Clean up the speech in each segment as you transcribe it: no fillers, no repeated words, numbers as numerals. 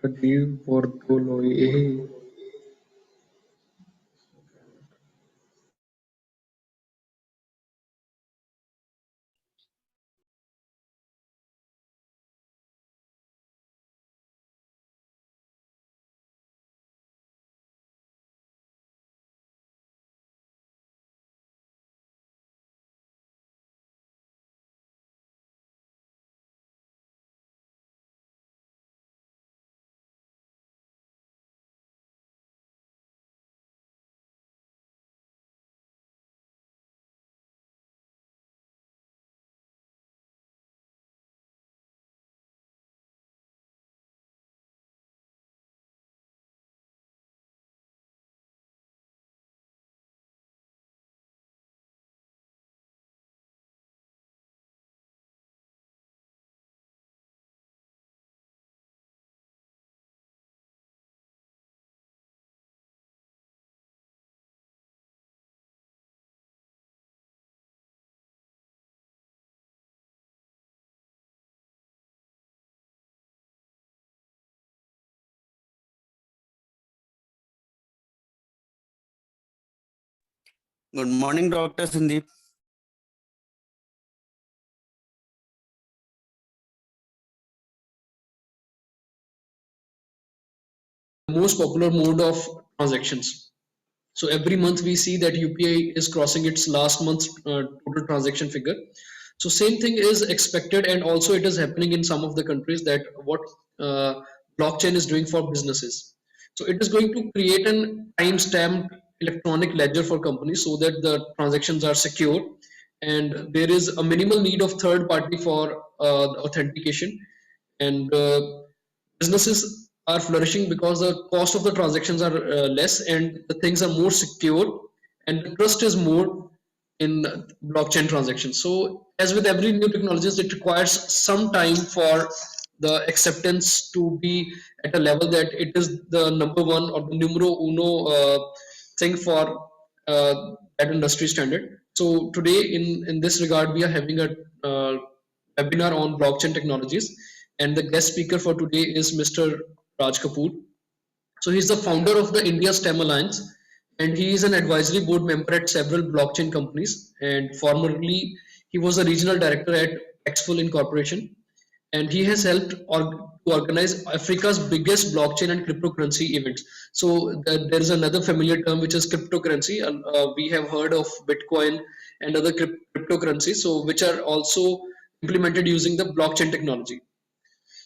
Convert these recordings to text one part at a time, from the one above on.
revolutionize. Good morning, Dr. Sandeep. Most popular mode of transactions. So every month we see that UPI is crossing its last month's total transaction figure. So same thing is expected, and also it is happening in some of the countries that what blockchain is doing for businesses. So it is going to create an time-stamped electronic ledger for companies so that the transactions are secure, and there is a minimal need of third party for the authentication, and businesses are flourishing because the cost of the transactions are less and the things are more secure and the trust is more in blockchain transactions. So as with every new technologies, it requires some time for the acceptance to be at a level that it is the number one or the numero uno thing for that industry standard. So today in this regard, we are having a webinar on blockchain technologies, and the guest speaker for today is Mr. Raj Kapoor. So he's the founder of the India STEM Alliance, and he is an advisory board member at several blockchain companies. And formerly, he was a regional director at Exful Incorporation, and he has helped to organize Africa's biggest blockchain and cryptocurrency events. So there is another familiar term which is cryptocurrency. We have heard of Bitcoin and other cryptocurrencies, so which are also implemented using the blockchain technology.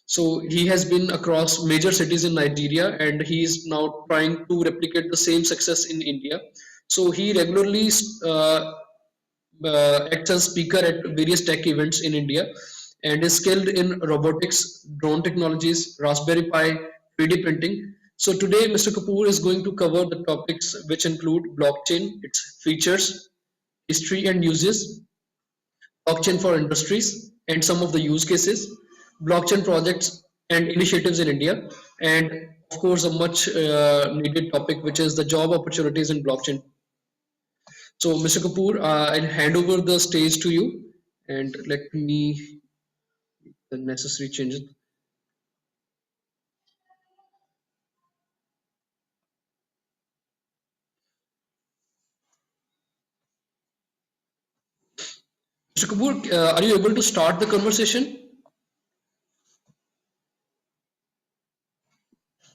So he has been across major cities in Nigeria, and he is now trying to replicate the same success in India. So he regularly acts as speaker at various tech events in India and is skilled in robotics, drone technologies, Raspberry Pi, 3D printing. So today, Mr. Kapoor is going to cover the topics which include blockchain, its features, history and uses, blockchain for industries and some of the use cases, blockchain projects and initiatives in India, and of course a much needed topic which is the job opportunities in blockchain. So Mr. Kapoor, I'll hand over the stage to you and let me the necessary changes. Mr. Kapoor, are you able to start the conversation?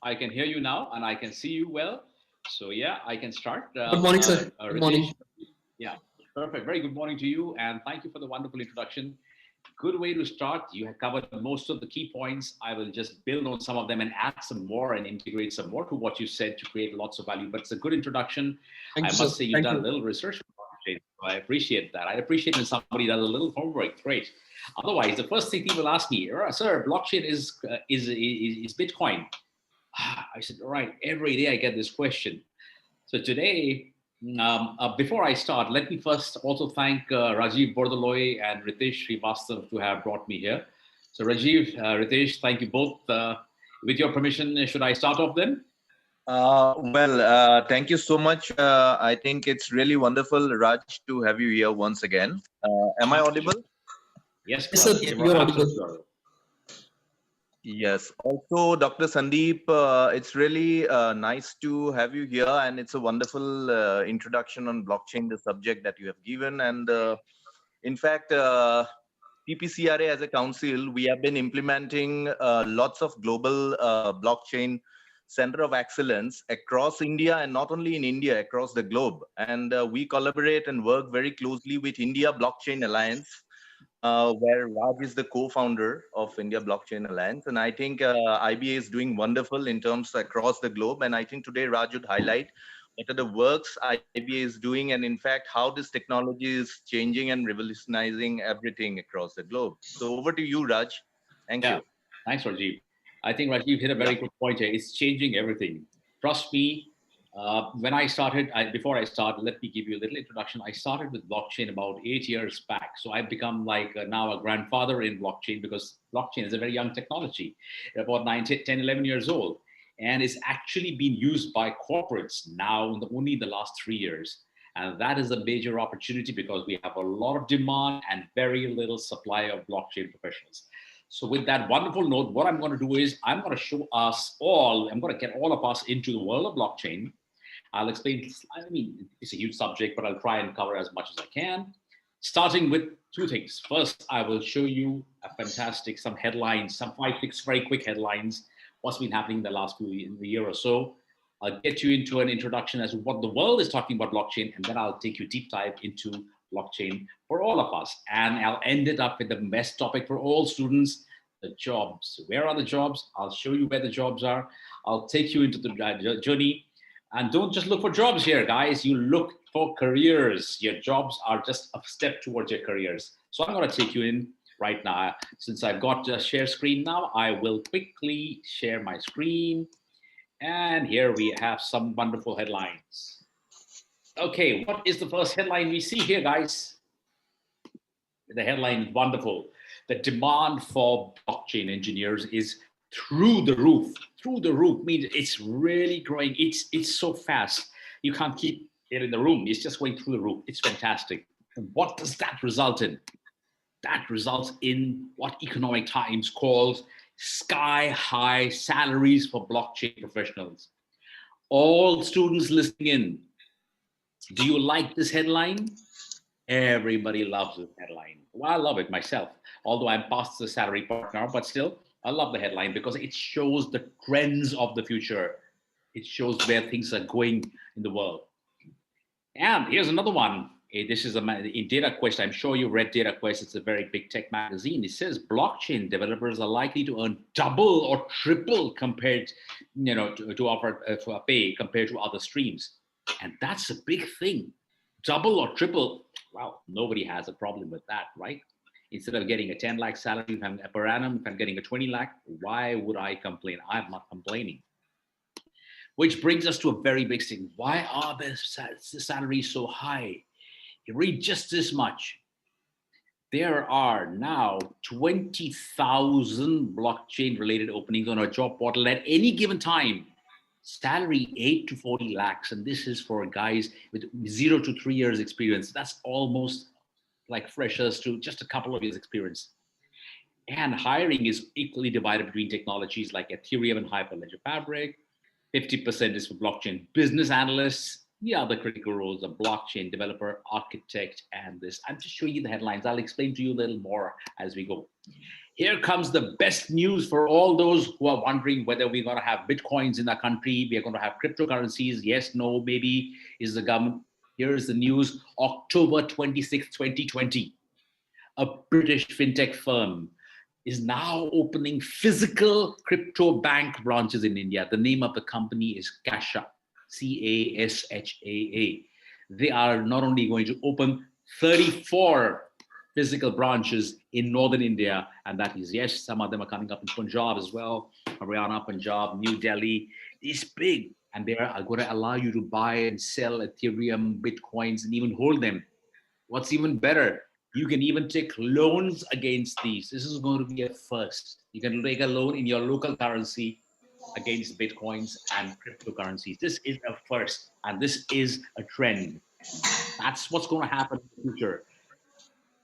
I can hear you now and I can see you well. So yeah, I can start. Good morning, sir. Good morning. Yeah, perfect. Very good morning to you, and thank you for the wonderful introduction. Good way to start. You have covered most of the key points. I will just build on some of them and add some more and integrate some more to what you said to create lots of value. But it's a good introduction. I must say you've done a little research. I appreciate that. I appreciate when somebody does a little homework. Great. Otherwise, the first thing people ask me, sir, blockchain is Bitcoin. I said, all right, every day I get this question. So today, before I start, let me first also thank Rajiv Bordoloy and Ritesh Srivastav to have brought me here. So Rajiv, Ritesh, thank you both. With your permission, should I start off then? Thank you so much. I think it's really wonderful, Raj, to have you here once again. Am I audible? Yes, sir, you're audible. Yes. Also, Dr. Sandeep, it's really nice to have you here, and it's a wonderful introduction on blockchain, the subject that you have given. And in fact, PPCRA as a council, we have been implementing lots of global blockchain center of excellence across India, and not only in India, across the globe. And we collaborate and work very closely with India Blockchain Alliance, where Raj is the co-founder of India Blockchain Alliance. And I think IBA is doing wonderful in terms across the globe. And I think today Raj would highlight what are the works IBA is doing, and in fact, how this technology is changing and revolutionizing everything across the globe. So over to you, Raj. Thank Yeah, you. thanks, Rajiv. I think Rajiv hit a very good point here. It's changing everything. Trust me. When I started, before I start, let me give you a little introduction. I started with blockchain about 8 years back. So I've become like now a grandfather in blockchain because blockchain is a very young technology, about 9, 10, 11 years old. And it's actually been used by corporates now only in the last 3 years. And that is a major opportunity because we have a lot of demand and very little supply of blockchain professionals. So with that wonderful note, what I'm going to do is I'm going to show us all, I'm going to get all of us into the world of blockchain. I'll explain, I mean, it's a huge subject, but I'll try and cover as much as I can. Starting with two things. First, I will show you some headlines, some 5, 6 very quick headlines, what's been happening in the last year or so. I'll get you into an introduction as to what the world is talking about blockchain, and then I'll take you deep dive into blockchain for all of us. And I'll end it up with the best topic for all students, the jobs. Where are the jobs? I'll show you where the jobs are. I'll take you into the journey. And don't just look for jobs here, guys. You look for careers. Your jobs are just a step towards your careers. So I'm going to take you in right now. Since I've got a share screen now, I will quickly share my screen. And here we have some wonderful headlines. Okay, what is the first headline we see here, guys? The headline is wonderful. The demand for blockchain engineers is through the roof. Through the roof means it's really growing. It's so fast. You can't keep it in the room. It's just going through the roof. It's fantastic. And what does that result in? That results in what Economic Times calls sky high salaries for blockchain professionals. All students listening in, do you like this headline? Everybody loves this headline. Well, I love it myself, although I'm past the salary part now, but still, I love the headline because it shows the trends of the future. It shows where things are going in the world. And here's another one. This is in DataQuest. I'm sure you read DataQuest. It's a very big tech magazine. It says blockchain developers are likely to earn double or triple compared, to offer for pay compared to other streams. And that's a big thing. Double or triple. Well, nobody has a problem with that, right? Instead of getting a 10 lakh salary per annum, if I'm getting a 20 lakh, why would I complain? I'm not complaining. Which brings us to a very big thing. Why are the salaries so high? You read just this much. There are now 20,000 blockchain related openings on our job portal at any given time. Salary 8 to 40 lakhs. And this is for guys with 0 to 3 years experience. That's almost like freshers to just a couple of years experience. And hiring is equally divided between technologies like Ethereum and Hyperledger Fabric. 50% is for blockchain business analysts. The other critical roles are blockchain developer, architect, and this. I'm just showing you the headlines. I'll explain to you a little more as we go. Here comes the best news for all those who are wondering whether we're going to have Bitcoins in our country. We are going to have cryptocurrencies. Yes, no, maybe is the government. Here is the news. October 26, 2020. A British fintech firm is now opening physical crypto bank branches in India. The name of the company is Casha, Cashaa. They are not only going to open 34 physical branches in northern India, and that is, yes, some of them are coming up in Punjab as well, Haryana, Punjab, New Delhi. It's big, and they are going to allow you to buy and sell Ethereum, Bitcoins, and even hold them. What's even better, you can even take loans against these. This is going to be a first. You can take a loan in your local currency against Bitcoins and cryptocurrencies. This is a first, and this is a trend. That's what's going to happen in the future.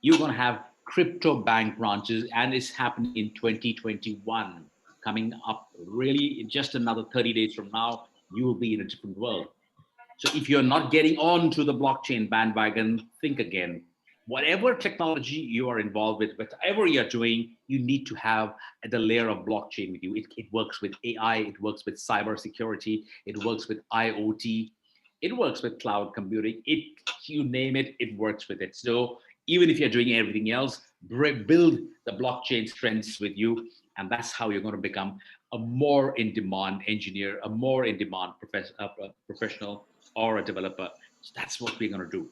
You're going to have crypto bank branches, and it's happening in 2021. coming up really in just another 30 days from now, you will be in a different world. So if you're not getting on to the blockchain bandwagon, think again. Whatever technology you are involved with, whatever you're doing, you need to have the layer of blockchain with you. It works with AI, it works with cybersecurity, it works with IoT, it works with cloud computing. You name it, it works with it. So even if you're doing everything else, build the blockchain strengths with you, and that's how you're going to become a more in-demand engineer, a more in-demand professional, or a developer. So that's what we're going to do.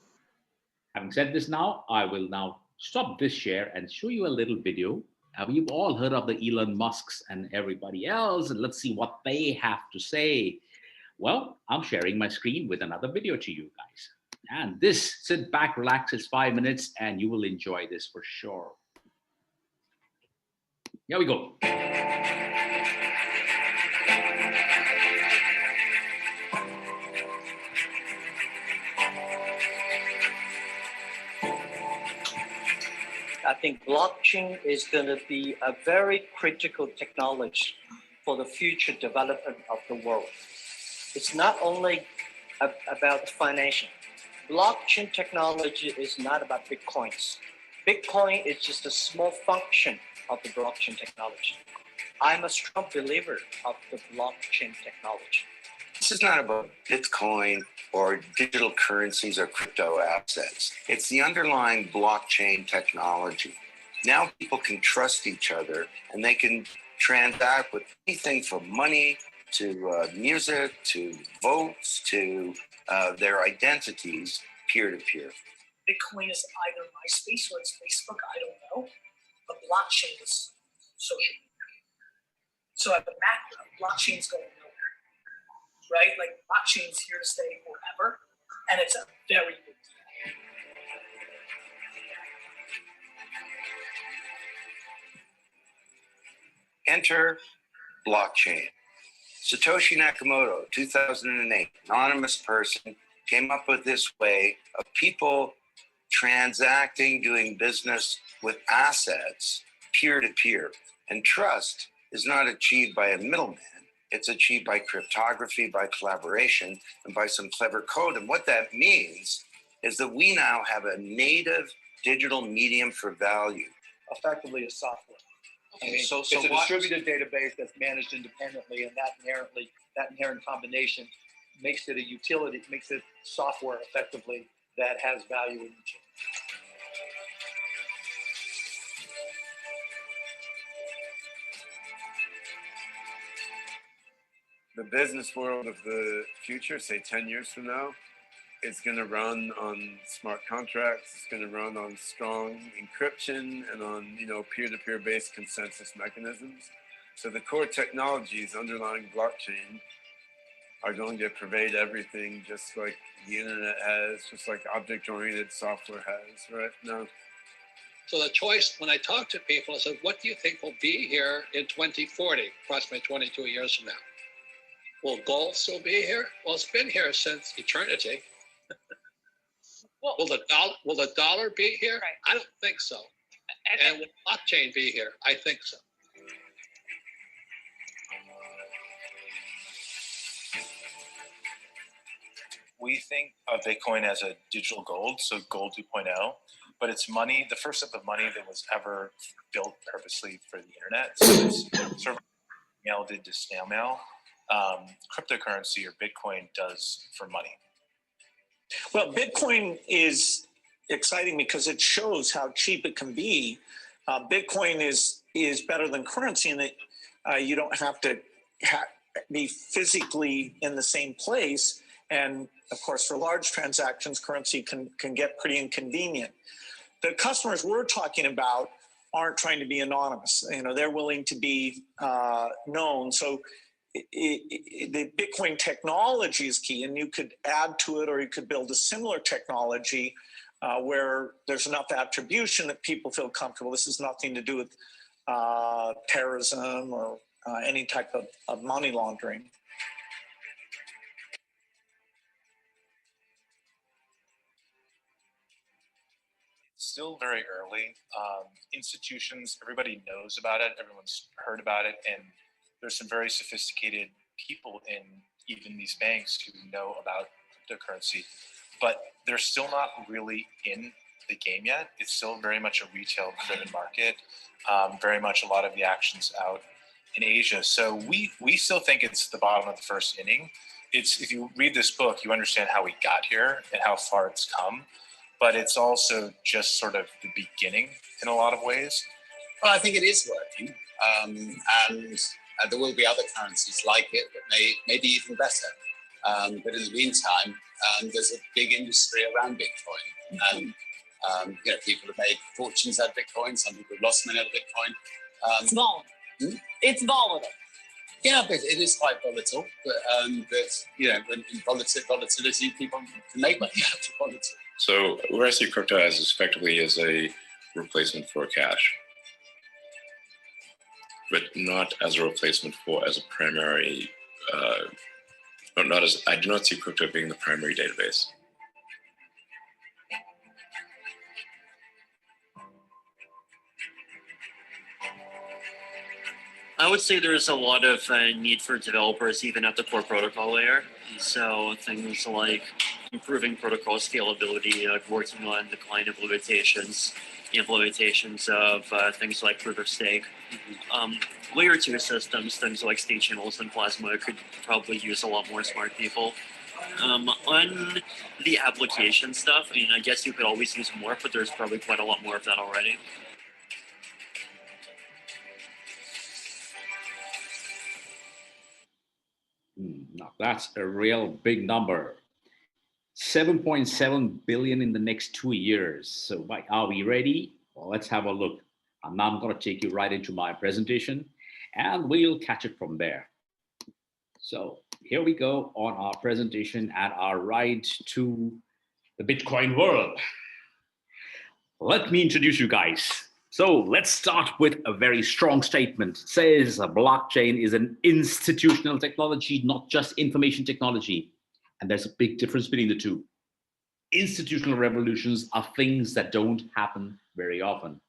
Having said this now, I will now stop this share and show you a little video. We've all heard of the Elon Musks and everybody else, and let's see what they have to say. Well, I'm sharing my screen with another video to you guys. And this, sit back, relax, it's 5 minutes, and you will enjoy this for sure. Here we go. I think blockchain is going to be a very critical technology for the future development of the world. It's not only about financial. Blockchain technology is not about Bitcoins. Bitcoin is just a small function of the blockchain technology. I'm a strong believer of the blockchain technology. This is not about Bitcoin or digital currencies or crypto assets. It's the underlying blockchain technology. Now people can trust each other and they can transact with anything from money to music to votes to their identities peer-to-peer. Bitcoin is either MySpace or it's Facebook, I don't know. But blockchain is social media. So at the macro, blockchain is going nowhere, right? Like blockchain is here to stay forever, and it's a very big deal. Enter blockchain. Satoshi Nakamoto, 2008, anonymous person, came up with this way of people transacting, doing business with assets peer-to-peer. And trust is not achieved by a middleman. It's achieved by cryptography, by collaboration, and by some clever code. And what that means is that we now have a native digital medium for value. Effectively a software. I mean, So it's a distributed database that's managed independently, and that inherent combination makes it a utility, makes it software effectively that has value in each. The business world of the future, say 10 years from now, is going to run on smart contracts. It's going to run on strong encryption and on, peer-to-peer based consensus mechanisms. So the core technologies underlying blockchain are going to pervade everything, just like the internet has, just like object-oriented software has, right now. So the choice, when I talk to people, I said, what do you think will be here in 2040, approximately 22 years from now? Will gold still be here? Well, it's been here since eternity. Well, will the dollar be here? Right. I don't think so. And will blockchain be here? I think so. We think of Bitcoin as a digital gold, so gold 2.0, but it's money, the first step of money that was ever built purposely for the internet. So it's sort of mail did to snail mail. Cryptocurrency or Bitcoin does for money. Well, Bitcoin is exciting because it shows how cheap it can be. Bitcoin is better than currency in that you don't have to be physically in the same place. And of course, for large transactions, currency can get pretty inconvenient. The customers we're talking about aren't trying to be anonymous. They're willing to be known. So the Bitcoin technology is key, and you could add to it, or you could build a similar technology where there's enough attribution that people feel comfortable. This has nothing to do with terrorism or any type of money laundering. Still very early. Institutions, everybody knows about it. Everyone's heard about it. And there's some very sophisticated people in even these banks who know about cryptocurrency, but they're still not really in the game yet. It's still very much a retail-driven market. Very much a lot of the actions out in Asia. So we still think it's the bottom of the first inning. If you read this book, you understand how we got here and how far it's come, but it's also just sort of the beginning in a lot of ways. Well, I think it is working, and there will be other currencies like it that may be even better. But in the meantime, there's a big industry around Bitcoin, and people have made fortunes out of Bitcoin. Some people have lost money out of Bitcoin. It's volatile. It's volatile. Yeah, but it is quite volatile. But when in volatility, people can make money out of volatility. So where I see crypto as effectively as a replacement for cash, but not as a replacement as a primary. I do not see crypto being the primary database. I would say there's a lot of need for developers even at the core protocol layer. So things like improving protocol scalability, working on the client implementations of things like proof of stake. Layer 2 systems, things like state channels and Plasma could probably use a lot more smart people. On the application stuff, I guess you could always use more, but there's probably quite a lot more of that already. Now that's a real big number. 7.7 billion in the next 2 years. So are we ready? Well, let's have a look. And now I'm going to take you right into my presentation and we'll catch it from there. So here we go on our presentation and our ride to the Bitcoin world. Let me introduce you guys. So let's start with a very strong statement. It says a blockchain is an institutional technology, not just information technology. And there's a big difference between the two. Institutional revolutions are things that don't happen very often.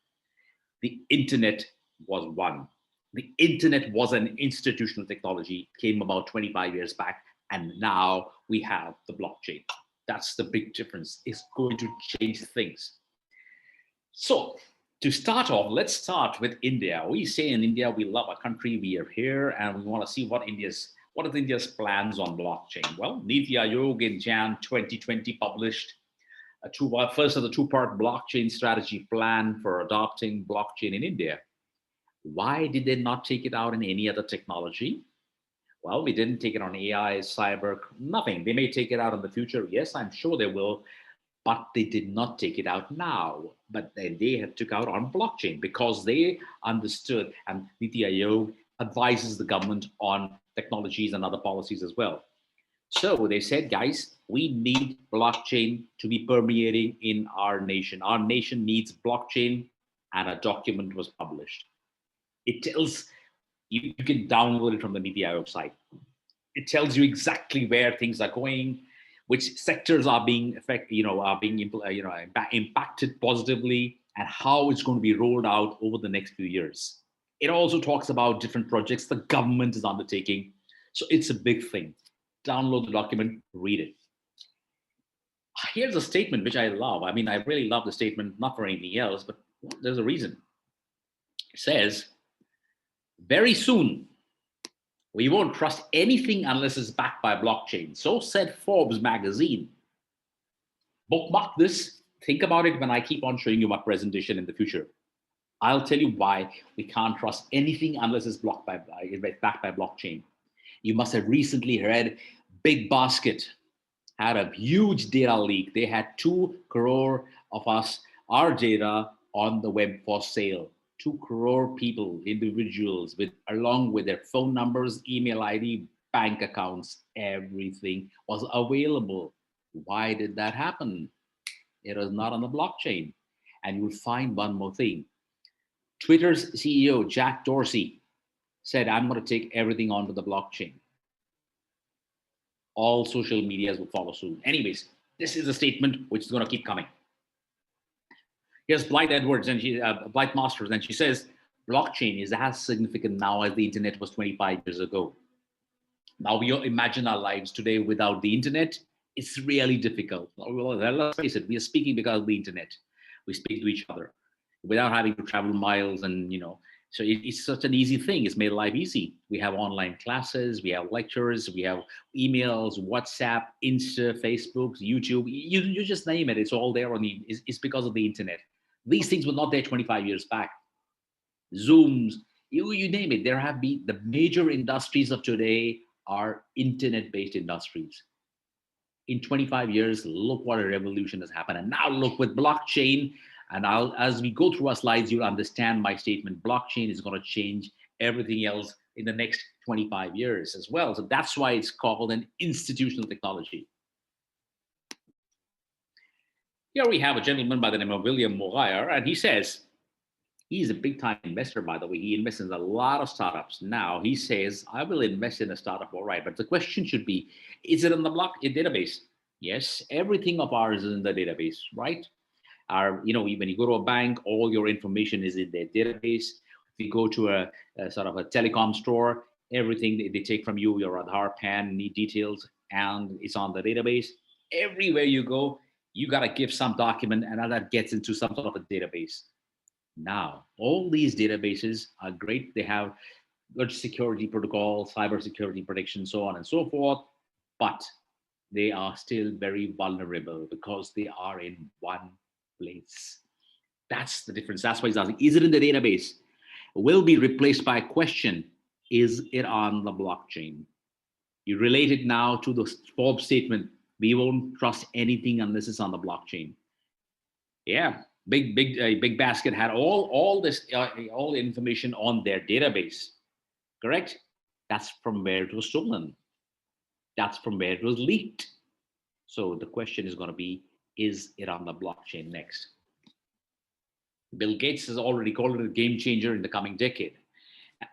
The internet was one. The internet was an institutional technology, came about 25 years back, and now we have the blockchain. That's the big difference. It's going to change things. So to start off, let's start with India. We say in India, we love our country, we are here, and we want to see what are India's plans on blockchain. Well, Niti Aayog in Jan 2020 published first of the two-part blockchain strategy plan for adopting blockchain in India. Why did they not take it out in any other technology? Well, we didn't take it on AI, cyber, nothing. They may take it out in the future. Yes, I'm sure they will, but they did not take it out now. But they had took out on blockchain because they understood, and Niti Aayog advises the government on technologies and other policies as well. So they said, guys, we need blockchain to be permeating in our nation. Our nation needs blockchain, and a document was published. It tells you can download it from the Niti Aayog site. It tells you exactly where things are going, which sectors are being impacted positively, and how it's going to be rolled out over the next few years. It also talks about different projects the government is undertaking. So it's a big thing. Download the document, read it. Here's a statement which I love. I really love the statement, not for anything else, but there's a reason. It says, very soon, we won't trust anything unless it's backed by blockchain. So said Forbes magazine. Bookmark this. Think about it when I keep on showing you my presentation in the future. I'll tell you why we can't trust anything unless it's backed by blockchain. You must have recently read Big Basket had a huge data leak. They had 2 crore of our data on the web for sale. 2 crore people, individuals, along with their phone numbers, email ID, bank accounts, everything was available. Why did that happen? It was not on the blockchain. And you'll find one more thing. Twitter's CEO, Jack Dorsey, said, I'm going to take everything onto the blockchain. All social medias will follow soon. Anyways, this is a statement which is going to keep coming. Here's Blythe Edwards, and Blythe Masters, and she says, blockchain is as significant now as the internet was 25 years ago. Now we imagine our lives today without the internet. It's really difficult. Well, let's face it, we are speaking because of the internet. We speak to each other without having to travel miles, and so it's such an easy thing. It's made life easy. We have online classes, we have lectures, we have emails, WhatsApp, Insta, Facebook, YouTube. You just name it. It's all there on the. It's because of the internet. These things were not there 25 years back. Zooms, you name it. There have been the major industries of today are internet-based industries. In 25 years, look what a revolution has happened. And now look with blockchain, and as we go through our slides, you'll understand my statement. Blockchain is going to change everything else in the next 25 years as well. So that's why it's called an institutional technology. Here we have a gentleman by the name of William Moyer, and he says, he's a big time investor, by the way. He invests in a lot of startups. Now he says, I will invest in a startup, all right. But the question should be, is it in the database? Yes, everything of ours is in the database, right? When you go to a bank, all your information is in their database. If you go to a sort of a telecom store, everything they take from you, your Aadhaar, PAN, need details, and it's on the database. Everywhere you go, you got to give some document, and that gets into some sort of a database. Now, all these databases are great. They have good security protocol, cyber security protection, so on and so forth, but they are still very vulnerable because they are in one place. That's the difference. That's why he's asking, is it in the database? Will be replaced by a question, is it on the blockchain? You relate it now to the Forbes statement, we won't trust anything unless it's on the blockchain. Yeah. Big Basket had all the information on their database, correct? That's from where it was stolen. That's from where it was leaked. So the question is going to be, is it on the blockchain next? Bill Gates has already called it a game changer in the coming decade.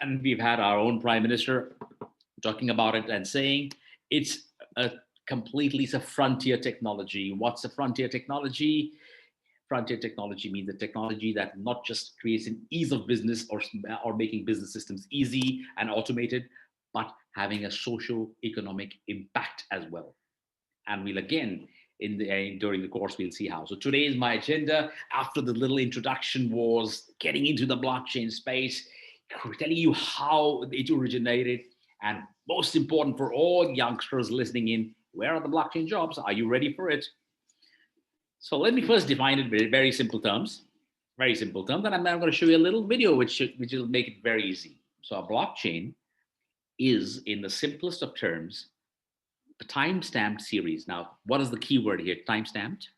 And we've had our own prime minister talking about it and saying it's a frontier technology. What's a frontier technology? Frontier technology means a technology that not just creates an ease of business or making business systems easy and automated, but having a social economic impact as well. And we'll again, during the course, we'll see how. So today is my agenda. After the little introduction was getting into the blockchain space, telling you how it originated, and most important for all youngsters listening in, where are the blockchain jobs? Are you ready for it? So let me first define it in very simple terms, and I'm going to show you a little video which will make it very easy. So a blockchain is, in the simplest of terms, a time-stamped series. Now, what is the key word here? Time-stamped.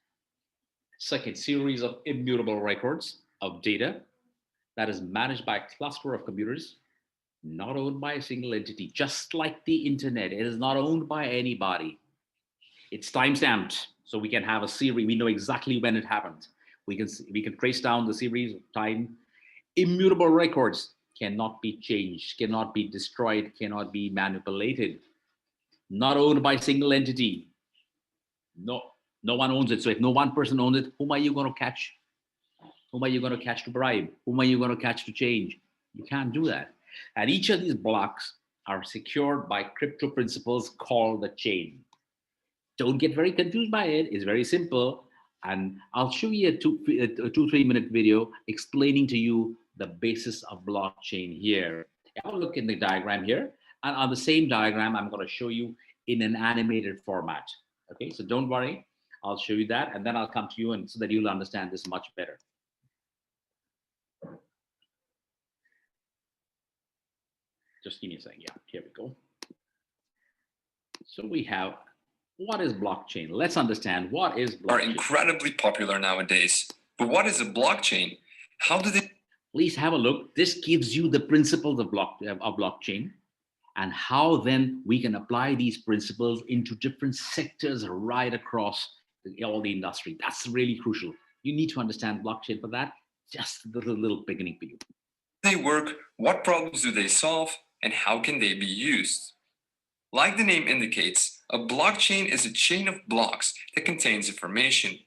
Second, series of immutable records of data that is managed by a cluster of computers, not owned by a single entity, just like the internet. It is not owned by anybody. It's time-stamped. So we can have a series. We know exactly when it happened. We can trace down the series of time. Immutable records cannot be changed, cannot be destroyed, cannot be manipulated. Not owned by a single entity. No one owns it. So if no one person owns it, whom are you going to catch? Whom are you going to catch to bribe? Whom are you going to catch to change? You can't do that. And each of these blocks are secured by crypto principles called the chain. Don't get very confused by it. It's very simple. And I'll show you a 2-3 minute video explaining to you the basis of blockchain here. Have a look in the diagram here. And on the same diagram, I'm going to show you in an animated format. Okay, so don't worry. I'll show you that, and then I'll come to you and so that you'll understand this much better. Just give me a second. Yeah, here we go. So we have, what is blockchain? Let's understand what is blockchain. Are incredibly popular nowadays. But what is a blockchain? How do they? Please have a look. This gives you the principles of blockchain and how then we can apply these principles into different sectors right across all the industry. That's really crucial. You need to understand blockchain for that. Just a little beginning for you. They work, what problems do they solve, and how can they be used? Like the name indicates, a blockchain is a chain of blocks that contains information.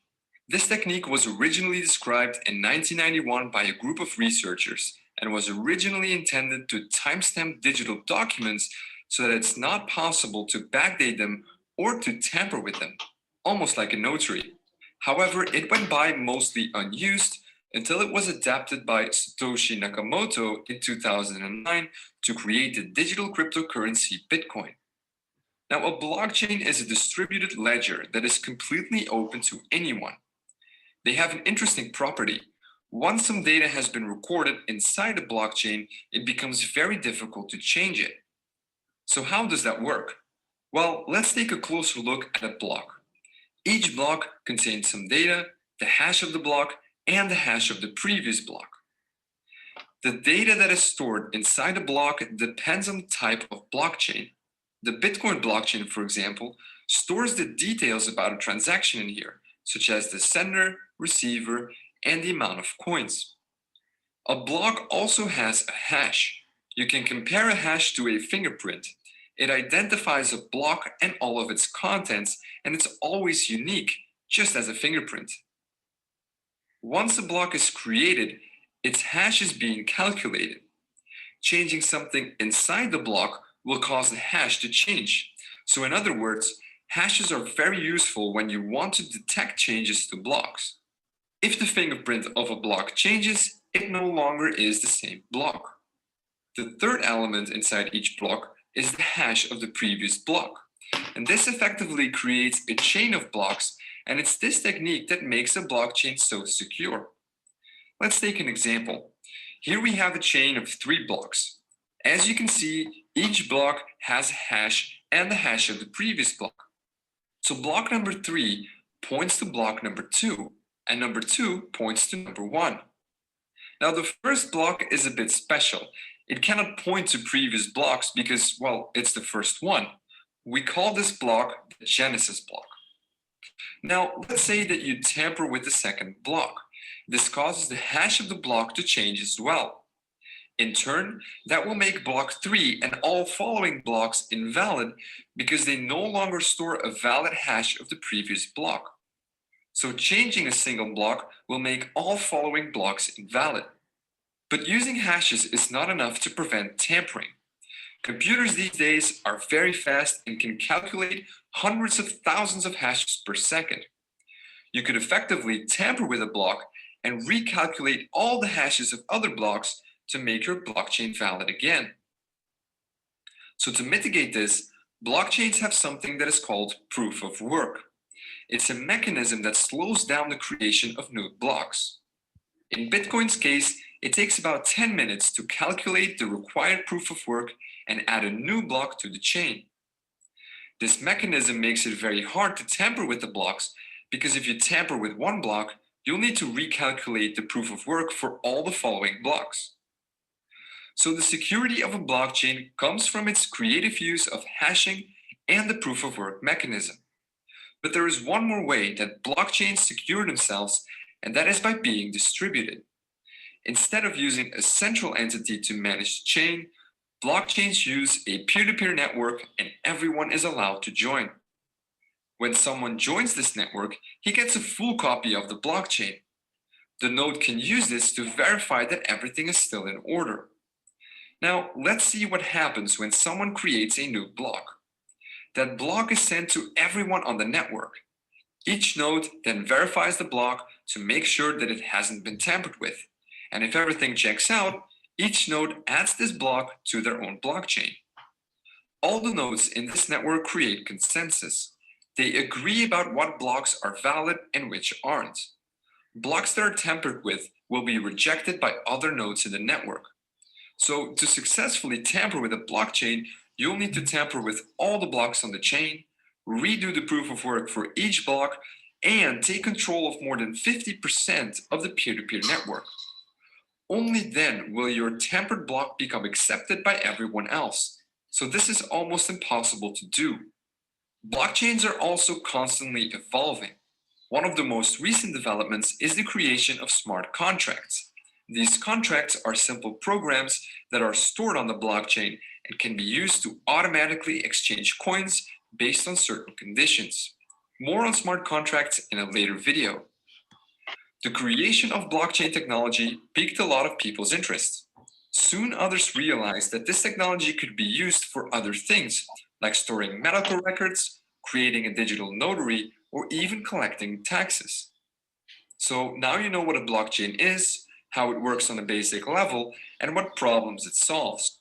This technique was originally described in 1991 by a group of researchers, and was originally intended to timestamp digital documents so that it's not possible to backdate them or to tamper with them, almost like a notary. However, it went by mostly unused until it was adapted by Satoshi Nakamoto in 2009 to create the digital cryptocurrency Bitcoin. Now, a blockchain is a distributed ledger that is completely open to anyone. They have an interesting property. Once some data has been recorded inside a blockchain, it becomes very difficult to change it. So how does that work? Well, let's take a closer look at a block. Each block contains some data, the hash of the block, and the hash of the previous block. The data that is stored inside a block depends on the type of blockchain. The Bitcoin blockchain, for example, stores the details about a transaction in here, such as the sender, receiver, and the amount of coins. A block also has a hash. You can compare a hash to a fingerprint. It identifies a block and all of its contents, and it's always unique, just as a fingerprint. Once a block is created, its hash is being calculated. Changing something inside the block will cause the hash to change. So in other words, hashes are very useful when you want to detect changes to blocks. If the fingerprint of a block changes, it no longer is the same block. The third element inside each block is the hash of the previous block. And this effectively creates a chain of blocks, and it's this technique that makes a blockchain so secure. Let's take an example. Here we have a chain of 3 blocks. As you can see, each block has a hash and the hash of the previous block. So block number 3 points to block number 2, and number 2 points to number 1. Now the first block is a bit special. It cannot point to previous blocks because, well, it's the first one. We call this block the Genesis block. Now, let's say that you tamper with the second block. This causes the hash of the block to change as well. In turn, that will make block 3 and all following blocks invalid because they no longer store a valid hash of the previous block. So changing a single block will make all following blocks invalid. But using hashes is not enough to prevent tampering. Computers these days are very fast and can calculate hundreds of thousands of hashes per second. You could effectively tamper with a block and recalculate all the hashes of other blocks to make your blockchain valid again. So to mitigate this, blockchains have something that is called proof of work. It's a mechanism that slows down the creation of new blocks. In Bitcoin's case, it takes about 10 minutes to calculate the required proof of work and add a new block to the chain. This mechanism makes it very hard to tamper with the blocks because if you tamper with one block, you'll need to recalculate the proof of work for all the following blocks. So the security of a blockchain comes from its creative use of hashing and the proof of work mechanism. But there is one more way that blockchains secure themselves, and that is by being distributed. Instead of using a central entity to manage the chain, blockchains use a peer-to-peer network and everyone is allowed to join. When someone joins this network, he gets a full copy of the blockchain. The node can use this to verify that everything is still in order. Now, let's see what happens when someone creates a new block. That block is sent to everyone on the network. Each node then verifies the block to make sure that it hasn't been tampered with. And if everything checks out, each node adds this block to their own blockchain. All the nodes in this network create consensus. They agree about what blocks are valid and which aren't. Blocks that are tampered with will be rejected by other nodes in the network. So to successfully tamper with a blockchain, you'll need to tamper with all the blocks on the chain, redo the proof of work for each block, and take control of more than 50% of the peer-to-peer network. Only then will your tampered block become accepted by everyone else. So this is almost impossible to do. Blockchains are also constantly evolving. One of the most recent developments is the creation of smart contracts. These contracts are simple programs that are stored on the blockchain and can be used to automatically exchange coins based on certain conditions. More on smart contracts in a later video. The creation of blockchain technology piqued a lot of people's interest. Soon others realized that this technology could be used for other things, like storing medical records, creating a digital notary, or even collecting taxes. So now you know what a blockchain is, how it works on a basic level, and what problems it solves.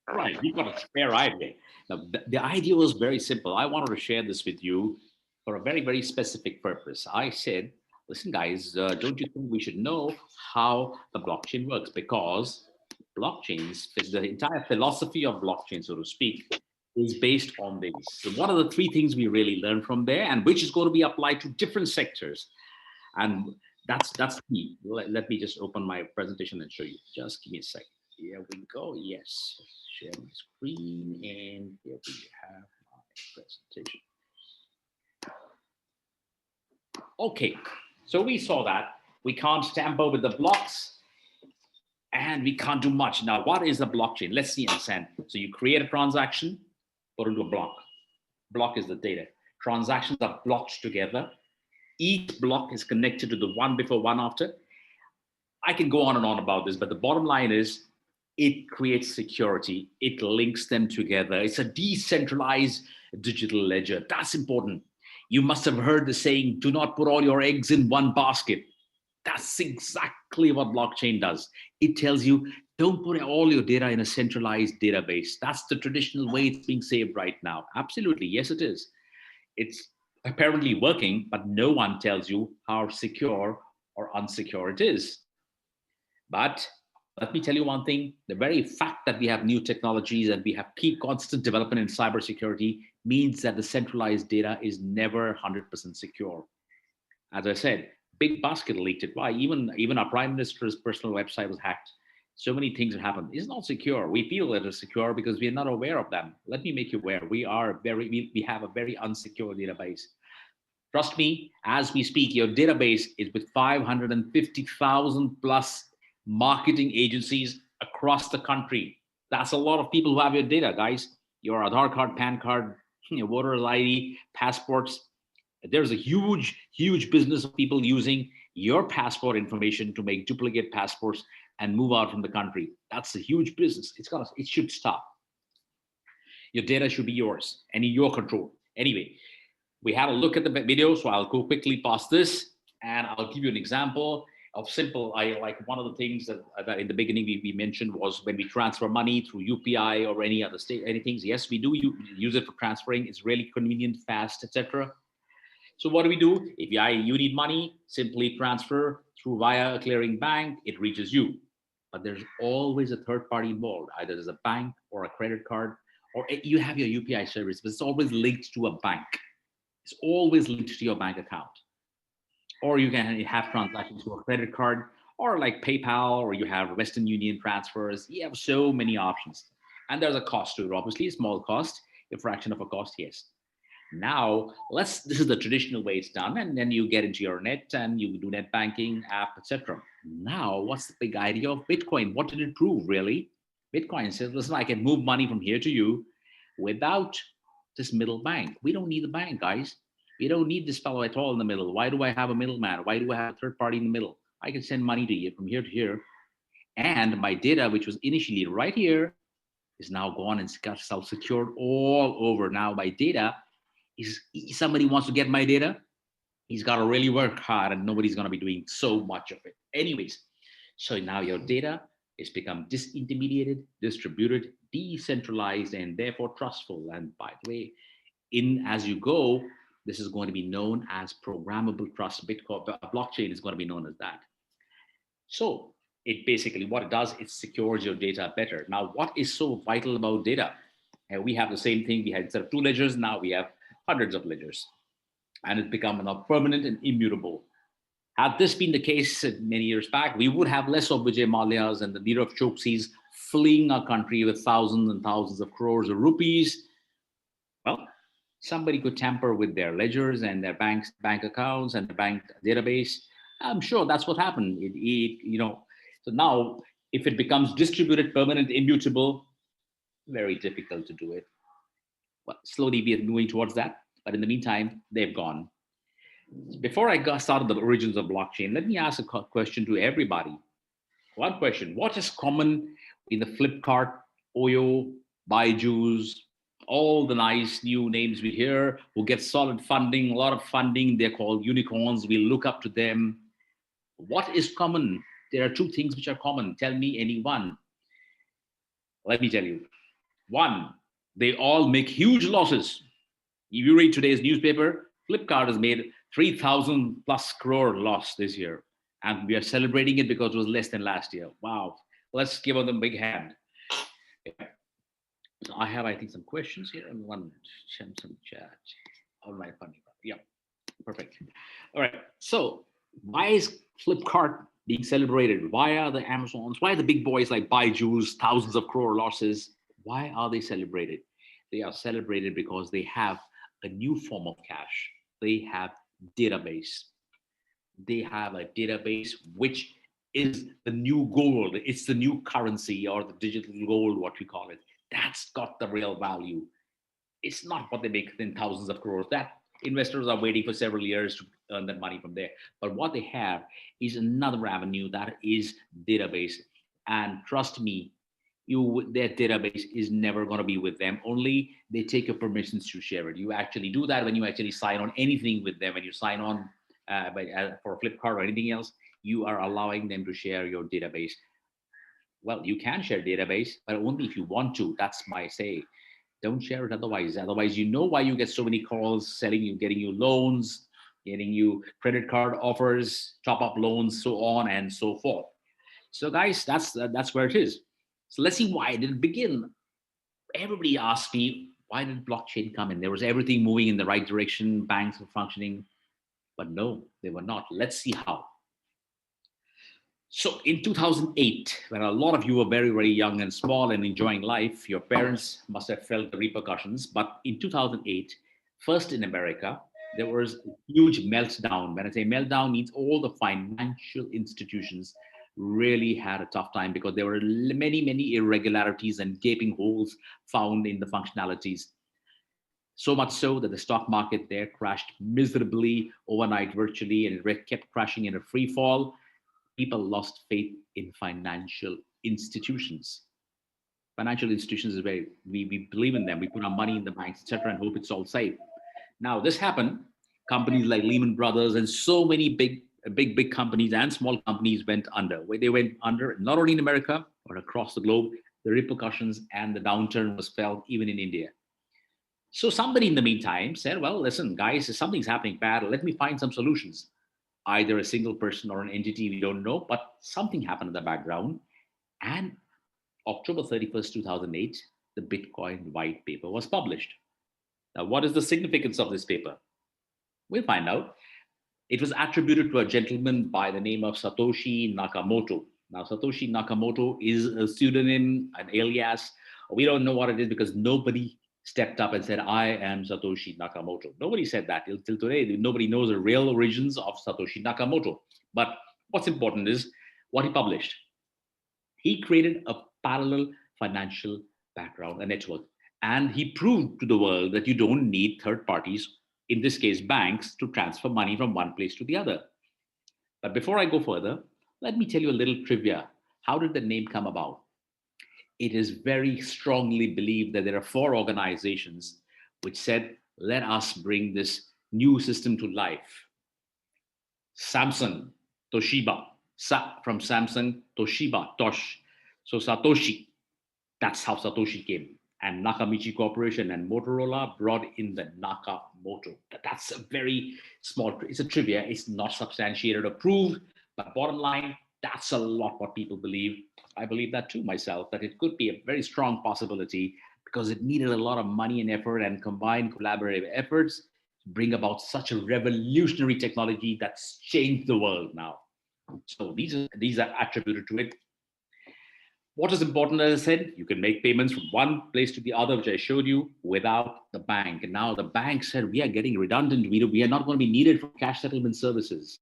Right, you've got a spare idea. Now, the idea was very simple. I wanted to share this with you for a very, very specific purpose. I said, listen, guys, don't you think we should know how the blockchain works? Because blockchains, the entire philosophy of blockchain, so to speak, is based on this. So what are the three things we really learn from there, and which is going to be applied to different sectors? And that's key. Let me just open my presentation and show you. Just give me a second. Here we go. Yes, share my screen, and here we have my presentation. Okay, so we saw that we can't tamper with the blocks, and we can't do much. Now, what is a blockchain? Let's see, understand. So you create a transaction, put it into a block. Block is the data. Transactions are blocked together. Each block is connected to the one before, one after. I can go on and on about this, but the bottom line is it creates security. It links them together. It's a decentralized digital ledger. That's important. You must have heard the saying, do not put all your eggs in one basket. That's exactly what blockchain does. It tells you, don't put all your data in a centralized database. That's the traditional way it's being saved right now. Absolutely, yes, it is. It's apparently working, but no one tells you how secure or unsecure it is. But let me tell you one thing, the very fact that we have new technologies and we have keep constant development in cybersecurity means that the centralized data is never 100% secure. As I said, big basket leaked it. Why? Even our prime minister's personal website was hacked. So many things have happened. It's not secure. We feel that it's secure because we are not aware of them. Let me make you aware. We have a very unsecure database. Trust me, as we speak, your database is with 550,000 plus marketing agencies across the country. That's a lot of people who have your data, guys. Your Aadhaar card, PAN card, your voter's ID, passports. There's a huge business of people using your passport information to make duplicate passports and move out from the country. That's a huge business. It should stop. Your data should be yours and in your control. Anyway, we had a look at the video, so I'll go quickly past this and I'll give you an example of simple. I like one of the things that in the beginning we mentioned was when we transfer money through UPI or any other things. Yes, we do use it for transferring. It's really convenient, fast, etc. So what do we do? If you need money, simply transfer through via a clearing bank, it reaches you. But there's always a third party involved. Either there's a bank or a credit card, or you have your UPI service, but it's always linked to a bank. It's always linked to your bank account. Or you can have transactions through a credit card, or like PayPal, or you have Western Union transfers. You have so many options. And there's a cost to it, obviously, a small cost, a fraction of a cost, yes. Now, this is the traditional way it's done, and then you get into your net and you do net banking, app, etc. Now, what's the big idea of Bitcoin? What did it prove, really? Bitcoin says, listen, I can move money from here to you without this middle bank. We don't need the bank, guys. We don't need this fellow at all in the middle. Why do I have a middleman? Why do I have a third party in the middle? I can send money to you from here to here. And my data, which was initially right here, is now gone and got self-secured all over. Now my data is, somebody wants to get my data, he's got to really work hard and nobody's going to be doing so much of it. Anyways, so now your data is become disintermediated, distributed, decentralized, and therefore trustful. And by the way, as you go, this is going to be known as programmable trust. Bitcoin, blockchain is going to be known as that. So it basically, what it does, it secures your data better. Now, what is so vital about data? And we have the same thing. We had, instead of 2 ledgers, now we have hundreds of ledgers, and it's become now permanent and immutable. Had this been the case many years back, we would have less of Vijay Mallya's and the Nirav Choksis fleeing our country with thousands and thousands of crores of rupees. Well, somebody could tamper with their ledgers and their bank accounts and the bank database. I'm sure that's what happened. So now if it becomes distributed, permanent, immutable, very difficult to do it. Well, slowly we are moving towards that, but in the meantime, they've gone. Before I got started the origins of blockchain, let me ask a question to everybody. One question: what is common in the Flipkart, Oyo, Byju's, all the nice new names we hear who get solid funding, a lot of funding? They're called unicorns. We look up to them. What is common? There are two things which are common. Tell me any one. Let me tell you. One, they all make huge losses. If you read today's newspaper, Flipkart has made 3,000 plus crore loss this year. And we are celebrating it because it was less than last year. Wow. Let's give them a big hand. I have, I think, some questions here. And one, some chat. All right, funny. Yeah, perfect. All right. So why is Flipkart being celebrated? Why are the Amazons, why are the big boys like Byju's, thousands of crore losses? Why are they celebrated? They are celebrated because they have a new form of cash. They have database. They have a database which is the new gold. It's the new currency, or the digital gold, what we call it. That's got the real value. It's not what they make in thousands of crores. That investors are waiting for several years to earn that money from there. But what they have is another avenue, that is database. And trust me, their database is never going to be with them. Only they take your permissions to share it. You actually do that when you actually sign on anything with them. When you sign on for Flipkart or anything else, you are allowing them to share your database. Well, you can share database, but only if you want to. That's my say. Don't share it otherwise. Otherwise, you know why you get so many calls selling you, getting you loans, getting you credit card offers, top-up loans, so on and so forth. So, guys, that's where it is. So let's see, why did it begin? Everybody asked me, why did blockchain come in? There was everything moving in the right direction, banks were functioning, but no, they were not. Let's see how. So in 2008, when a lot of you were very, very young and small and enjoying life, your parents must have felt the repercussions. But in 2008, first in America, there was a huge meltdown. When I say meltdown, means all the financial institutions really had a tough time because there were many, many irregularities and gaping holes found in the functionalities. So much so that the stock market there crashed miserably overnight, virtually, and it kept crashing in a free fall. People lost faith in financial institutions. Financial institutions is where we believe in them. We put our money in the banks, etc., and hope it's all safe. Now, this happened. Companies like Lehman Brothers and so many big companies and small companies went under. They went under not only in America, but across the globe. The repercussions and the downturn was felt even in India. So somebody in the meantime said, well, listen, guys, if something's happening bad, let me find some solutions. Either a single person or an entity, we don't know, but something happened in the background. And October 31st, 2008, the Bitcoin white paper was published. Now, what is the significance of this paper? We'll find out. It was attributed to a gentleman by the name of Satoshi Nakamoto. Now, Satoshi Nakamoto is a pseudonym, an alias. We don't know what it is because nobody stepped up and said, I am Satoshi Nakamoto. Nobody said that till today. Nobody knows the real origins of Satoshi Nakamoto. But what's important is what he published. He created a parallel financial background, a network. And he proved to the world that you don't need third parties, in this case, banks, to transfer money from one place to the other. But before I go further, let me tell you a little trivia. How did the name come about? It is very strongly believed that there are 4 organizations which said, let us bring this new system to life. Samsung, Toshiba, from Samsung, Toshiba, Tosh. So Satoshi, that's how Satoshi came. And Nakamichi Corporation and Motorola brought in the Nakamoto. That's a very small, it's a trivia. It's not substantiated or proved, but bottom line, that's a lot what people believe. I believe that too myself, that it could be a very strong possibility because it needed a lot of money and effort and combined collaborative efforts to bring about such a revolutionary technology that's changed the world now. So these are attributed to it. What is important, as I said, you can make payments from one place to the other, which I showed you, without the bank. And now the bank said, we are getting redundant. We are not going to be needed for cash settlement services.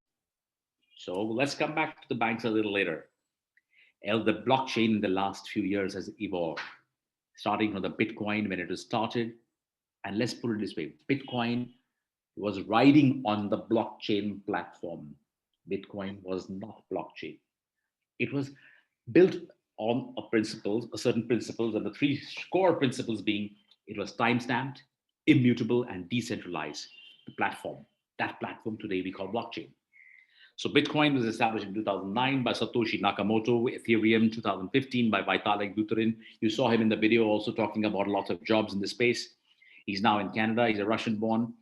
So let's come back to the banks a little later. The blockchain in the last few years has evolved, starting from the Bitcoin when it was started. And let's put it this way, Bitcoin was riding on the blockchain platform. Bitcoin was not blockchain. It was built on certain principles, and the three core principles being it was time-stamped, immutable, and decentralized. The platform. That platform today we call blockchain. So Bitcoin was established in 2009 by Satoshi Nakamoto, Ethereum 2015 by Vitalik Buterin. You saw him in the video also talking about lots of jobs in the space. He's now in Canada. He's a Russian-born.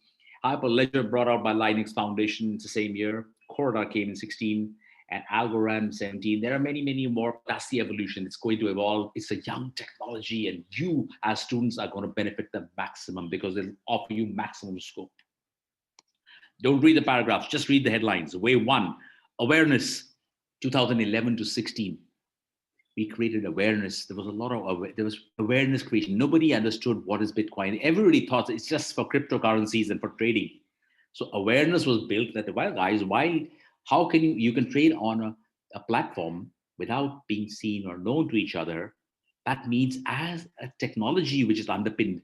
Hyperledger brought out by Linux Foundation the same year. Corda came in 16 and Algorand 17. There are many, many more. That's the evolution. It's going to evolve. It's a young technology, and you as students are going to benefit the maximum because it'll offer you maximum scope. Don't read the paragraphs, just read the headlines. Wave 1, awareness, 2011 to 16. We created awareness. There was a lot of awareness creation. Nobody understood what is Bitcoin. Everybody thought it's just for cryptocurrencies and for trading. So awareness was built that, well, guys, how can you can trade on a platform without being seen or known to each other. That means as a technology which is underpinned,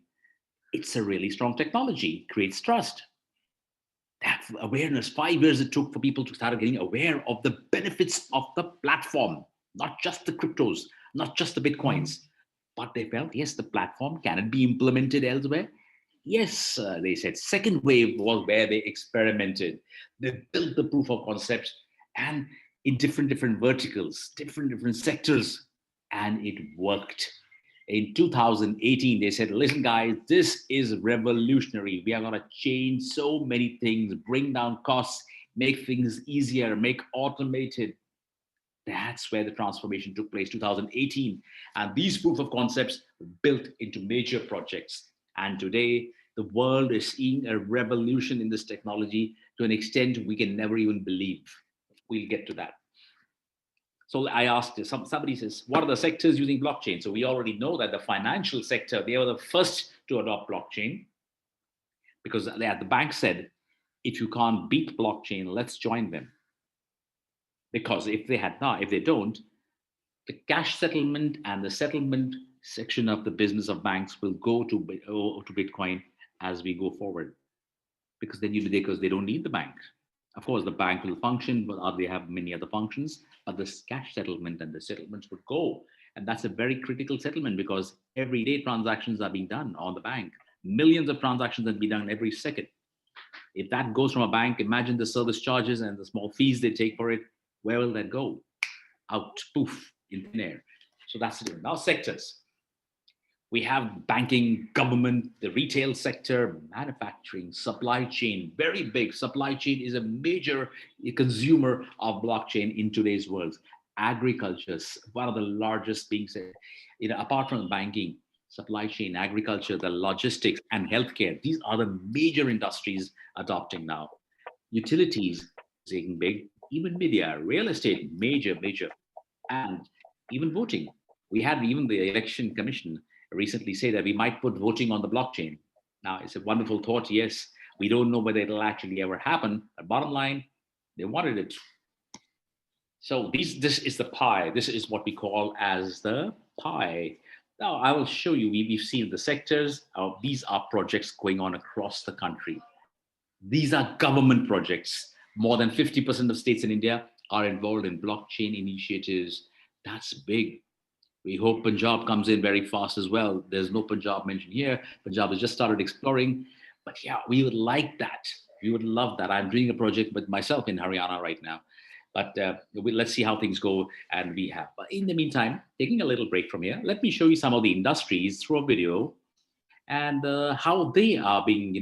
it's a really strong technology, creates trust. That awareness, 5 years it took for people to start getting aware of the benefits of the platform, not just the cryptos, not just the Bitcoins, but they felt, yes, the platform, can it be implemented elsewhere? Yes, they said. Second wave was where they experimented. They built the proof of concept and in different verticals, different sectors, and it worked. In 2018, they said, listen, guys, this is revolutionary. We are going to change so many things, bring down costs, make things easier, make automated. That's where the transformation took place, 2018. And these proof of concepts built into major projects. And today, the world is seeing a revolution in this technology to an extent we can never even believe. We'll get to that. So I asked, somebody says, what are the sectors using blockchain? So we already know that the financial sector, they were the first to adopt blockchain because the bank said, if you can't beat blockchain, let's join them. Because if they don't, the cash settlement and the settlement section of the business of banks will go to Bitcoin as we go forward. Because they don't need the bank. Of course, the bank will function, but they have many other functions, but the cash settlement and the settlements would go. And that's a very critical settlement because everyday transactions are being done on the bank. Millions of transactions are being done every second. If that goes from a bank, imagine the service charges and the small fees they take for it. Where will that go? Out, poof, in thin air. So that's it. Now sectors. We have banking, government, the retail sector, manufacturing, supply chain, very big. Supply chain is a major consumer of blockchain in today's world. Agriculture, one of the largest being said, apart from banking, supply chain, agriculture, the logistics and healthcare. These are the major industries adopting now. Utilities, taking big, even media, real estate, major, and even voting. We had even the election commission recently say that we might put voting on the blockchain. Now, it's a wonderful thought. Yes, we don't know whether it'll actually ever happen. But bottom line, they wanted it. So this is the pie. This is what we call as the pie. Now, I will show you. We've seen the sectors. These are projects going on across the country. These are government projects. More than 50% of states in India are involved in blockchain initiatives. That's big. We hope Punjab comes in very fast as well. There's no Punjab mentioned here. Punjab has just started exploring. But yeah, we would like that. We would love that. I'm doing a project with myself in Haryana right now. But let's see how things go. And we have. But in the meantime, taking a little break from here, let me show you some of the industries through a video and how they are being,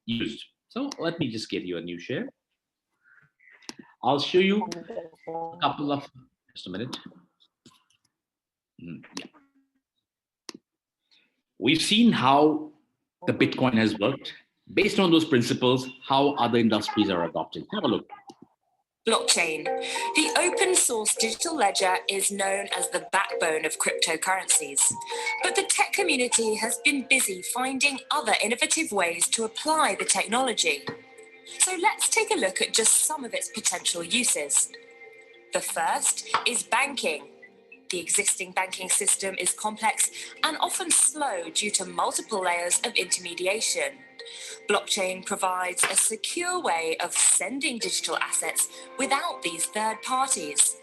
used. So let me just get you a new share. I'll show you a couple of, just a minute. Yeah. We've seen how the Bitcoin has worked. Based on those principles, how other industries are adopting. Have a look. Blockchain. The open source digital ledger is known as the backbone of cryptocurrencies. But the tech community has been busy finding other innovative ways to apply the technology. So let's take a look at just some of its potential uses. The first is banking. The existing banking system is complex and often slow due to multiple layers of intermediation. Blockchain provides a secure way of sending digital assets without these third parties.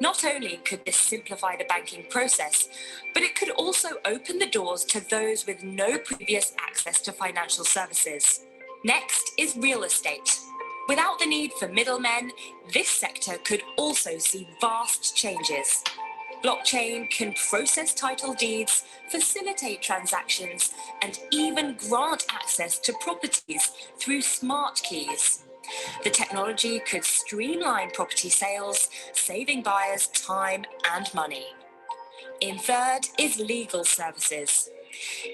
Not only could this simplify the banking process, but it could also open the doors to those with no previous access to financial services. Next is real estate. Without the need for middlemen, this sector could also see vast changes. Blockchain can process title deeds, facilitate transactions, and even grant access to properties through smart keys. The technology could streamline property sales, saving buyers time and money. In third is legal services.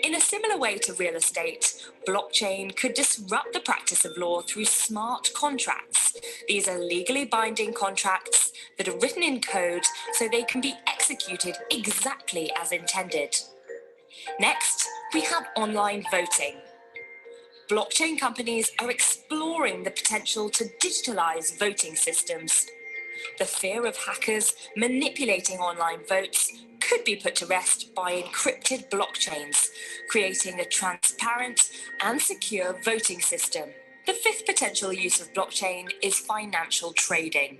In a similar way to real estate, blockchain could disrupt the practice of law through smart contracts. These are legally binding contracts that are written in code so they can be executed exactly as intended. Next, we have online voting. Blockchain companies are exploring the potential to digitalize voting systems. The fear of hackers manipulating online votes could be put to rest by encrypted blockchains, creating a transparent and secure voting system. The fifth potential use of blockchain is financial trading.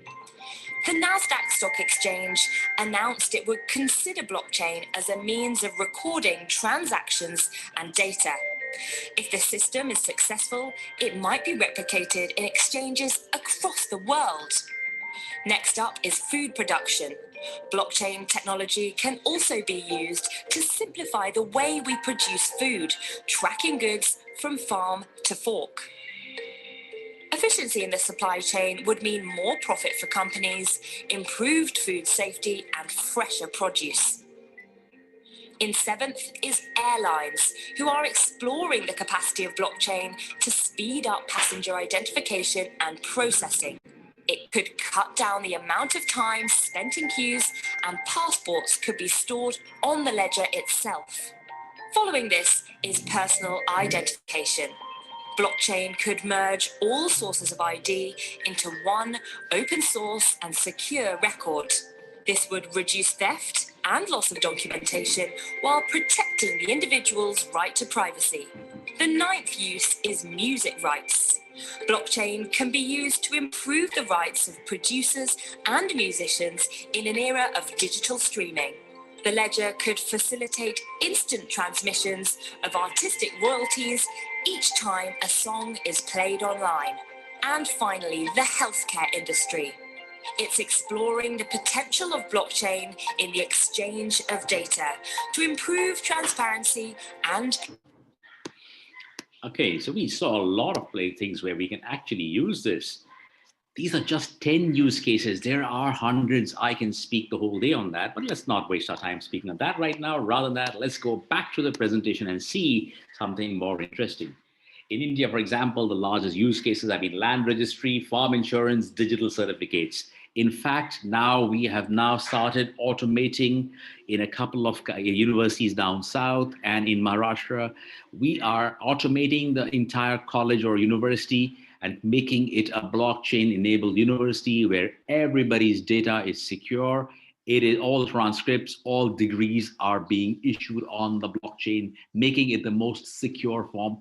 The Nasdaq Stock Exchange announced it would consider blockchain as a means of recording transactions and data. If the system is successful, it might be replicated in exchanges across the world. Next up is food production. Blockchain technology can also be used to simplify the way we produce food, tracking goods from farm to fork. Efficiency in the supply chain would mean more profit for companies, improved food safety, and fresher produce. In seventh is airlines, who are exploring the capacity of blockchain to speed up passenger identification and processing. It could cut down the amount of time spent in queues, and passports could be stored on the ledger itself. Following this is personal identification. Blockchain could merge all sources of ID into one open source and secure record. This would reduce theft and loss of documentation while protecting the individual's right to privacy. The ninth use is music rights. Blockchain can be used to improve the rights of producers and musicians in an era of digital streaming. The ledger could facilitate instant transmissions of artistic royalties each time a song is played online. And finally, the healthcare industry. It's exploring the potential of blockchain in the exchange of data to improve transparency and... Okay, so we saw a lot of things where we can actually use this. These are just 10 use cases. There are hundreds. I can speak the whole day on that, but let's not waste our time speaking on that right now. Rather than that, let's go back to the presentation and see something more interesting. In India, for example, the largest use cases have been land registry, farm insurance, digital certificates. In fact, we have started automating in a couple of universities down south and in Maharashtra. We are automating the entire college or university and making it a blockchain-enabled university where everybody's data is secure. It is all transcripts, all degrees are being issued on the blockchain, making it the most secure form,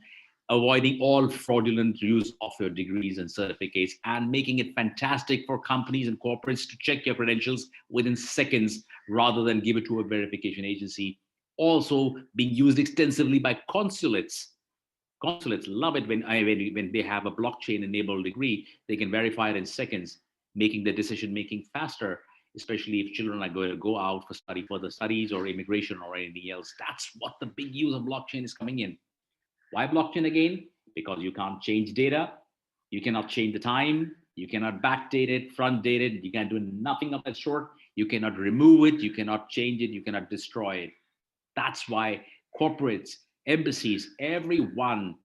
avoiding all fraudulent use of your degrees and certificates, and making it fantastic for companies and corporates to check your credentials within seconds rather than give it to a verification agency. Also being used extensively by consulates. Consulates love it when they have a blockchain-enabled degree. They can verify it in seconds, making the decision-making faster, especially if children are going to go out for further studies or immigration or anything else. That's what the big use of blockchain is coming in. Why blockchain again? Because you can't change data. You cannot change the time. You cannot backdate it, front date it. You can't do nothing of that sort. You cannot remove it. You cannot change it. You cannot destroy it. That's why corporates, embassies, everyone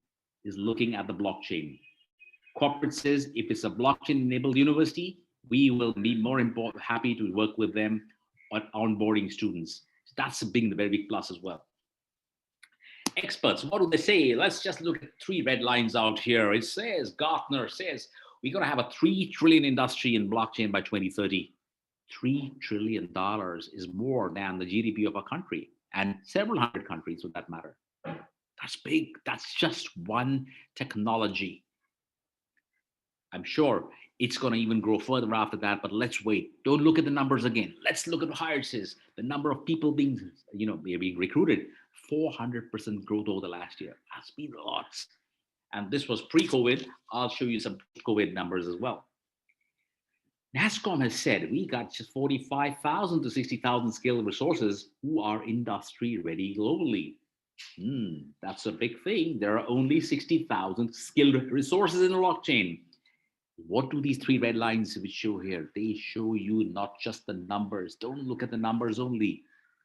is looking at the blockchain. Corporate says if it's a blockchain-enabled university, we will be more happy to work with them on onboarding students. That's a very big plus as well. Experts, what do they say? Let's just look at 3 red lines out here. It says, Gartner says, we're going to have a $3 trillion industry in blockchain by 2030. $3 trillion is more than the GDP of a country, and several hundred countries for that matter. That's big. That's just one technology. I'm sure It's going to even grow further after that, but let's wait. Don't look at the numbers again. Let's look at the hires. The number of people being, being recruited, 400% growth over the last year. That's been lots. And this was pre-COVID. I'll show you some COVID numbers as well. NASSCOM has said we got just 45,000 to 60,000 skilled resources who are industry ready globally. That's a big thing. There are only 60,000 skilled resources in the blockchain. What do these three red lines show here? They show you not just the numbers. Don't look at the numbers only.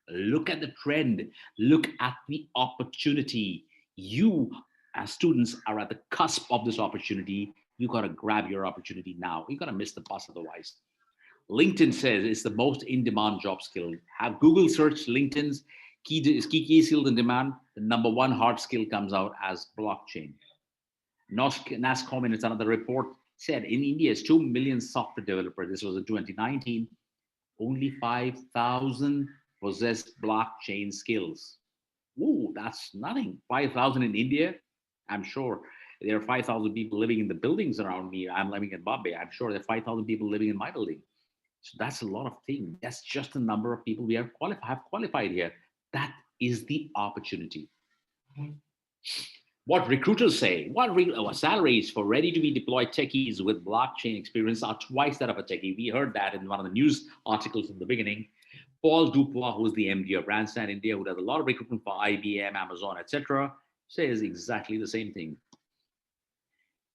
Look at the trend. Look at the opportunity. You, as students, are at the cusp of this opportunity. You got to grab your opportunity now. You're going to miss the bus otherwise. LinkedIn says it's the most in-demand job skill. Have Google search LinkedIn's key skills in demand. The number one hard skill comes out as blockchain. NASSCOM in its another report said in India, it's 2 million software developers. This was in 2019. Only 5,000 possess blockchain skills. Ooh, that's nothing. 5,000 in India. I'm sure there are 5,000 people living in the buildings around me. I'm living in Bombay. I'm sure there are 5,000 people living in my building. So that's a lot of things. That's just the number of people we have qualified here. That is the opportunity. What recruiters say, salaries for ready-to-be deployed techies with blockchain experience are twice that of a techie. We heard that in one of the news articles in the beginning. Paul Dupois, who's the MD of Randstad India, who does a lot of recruitment for IBM, Amazon, etc., says exactly the same thing.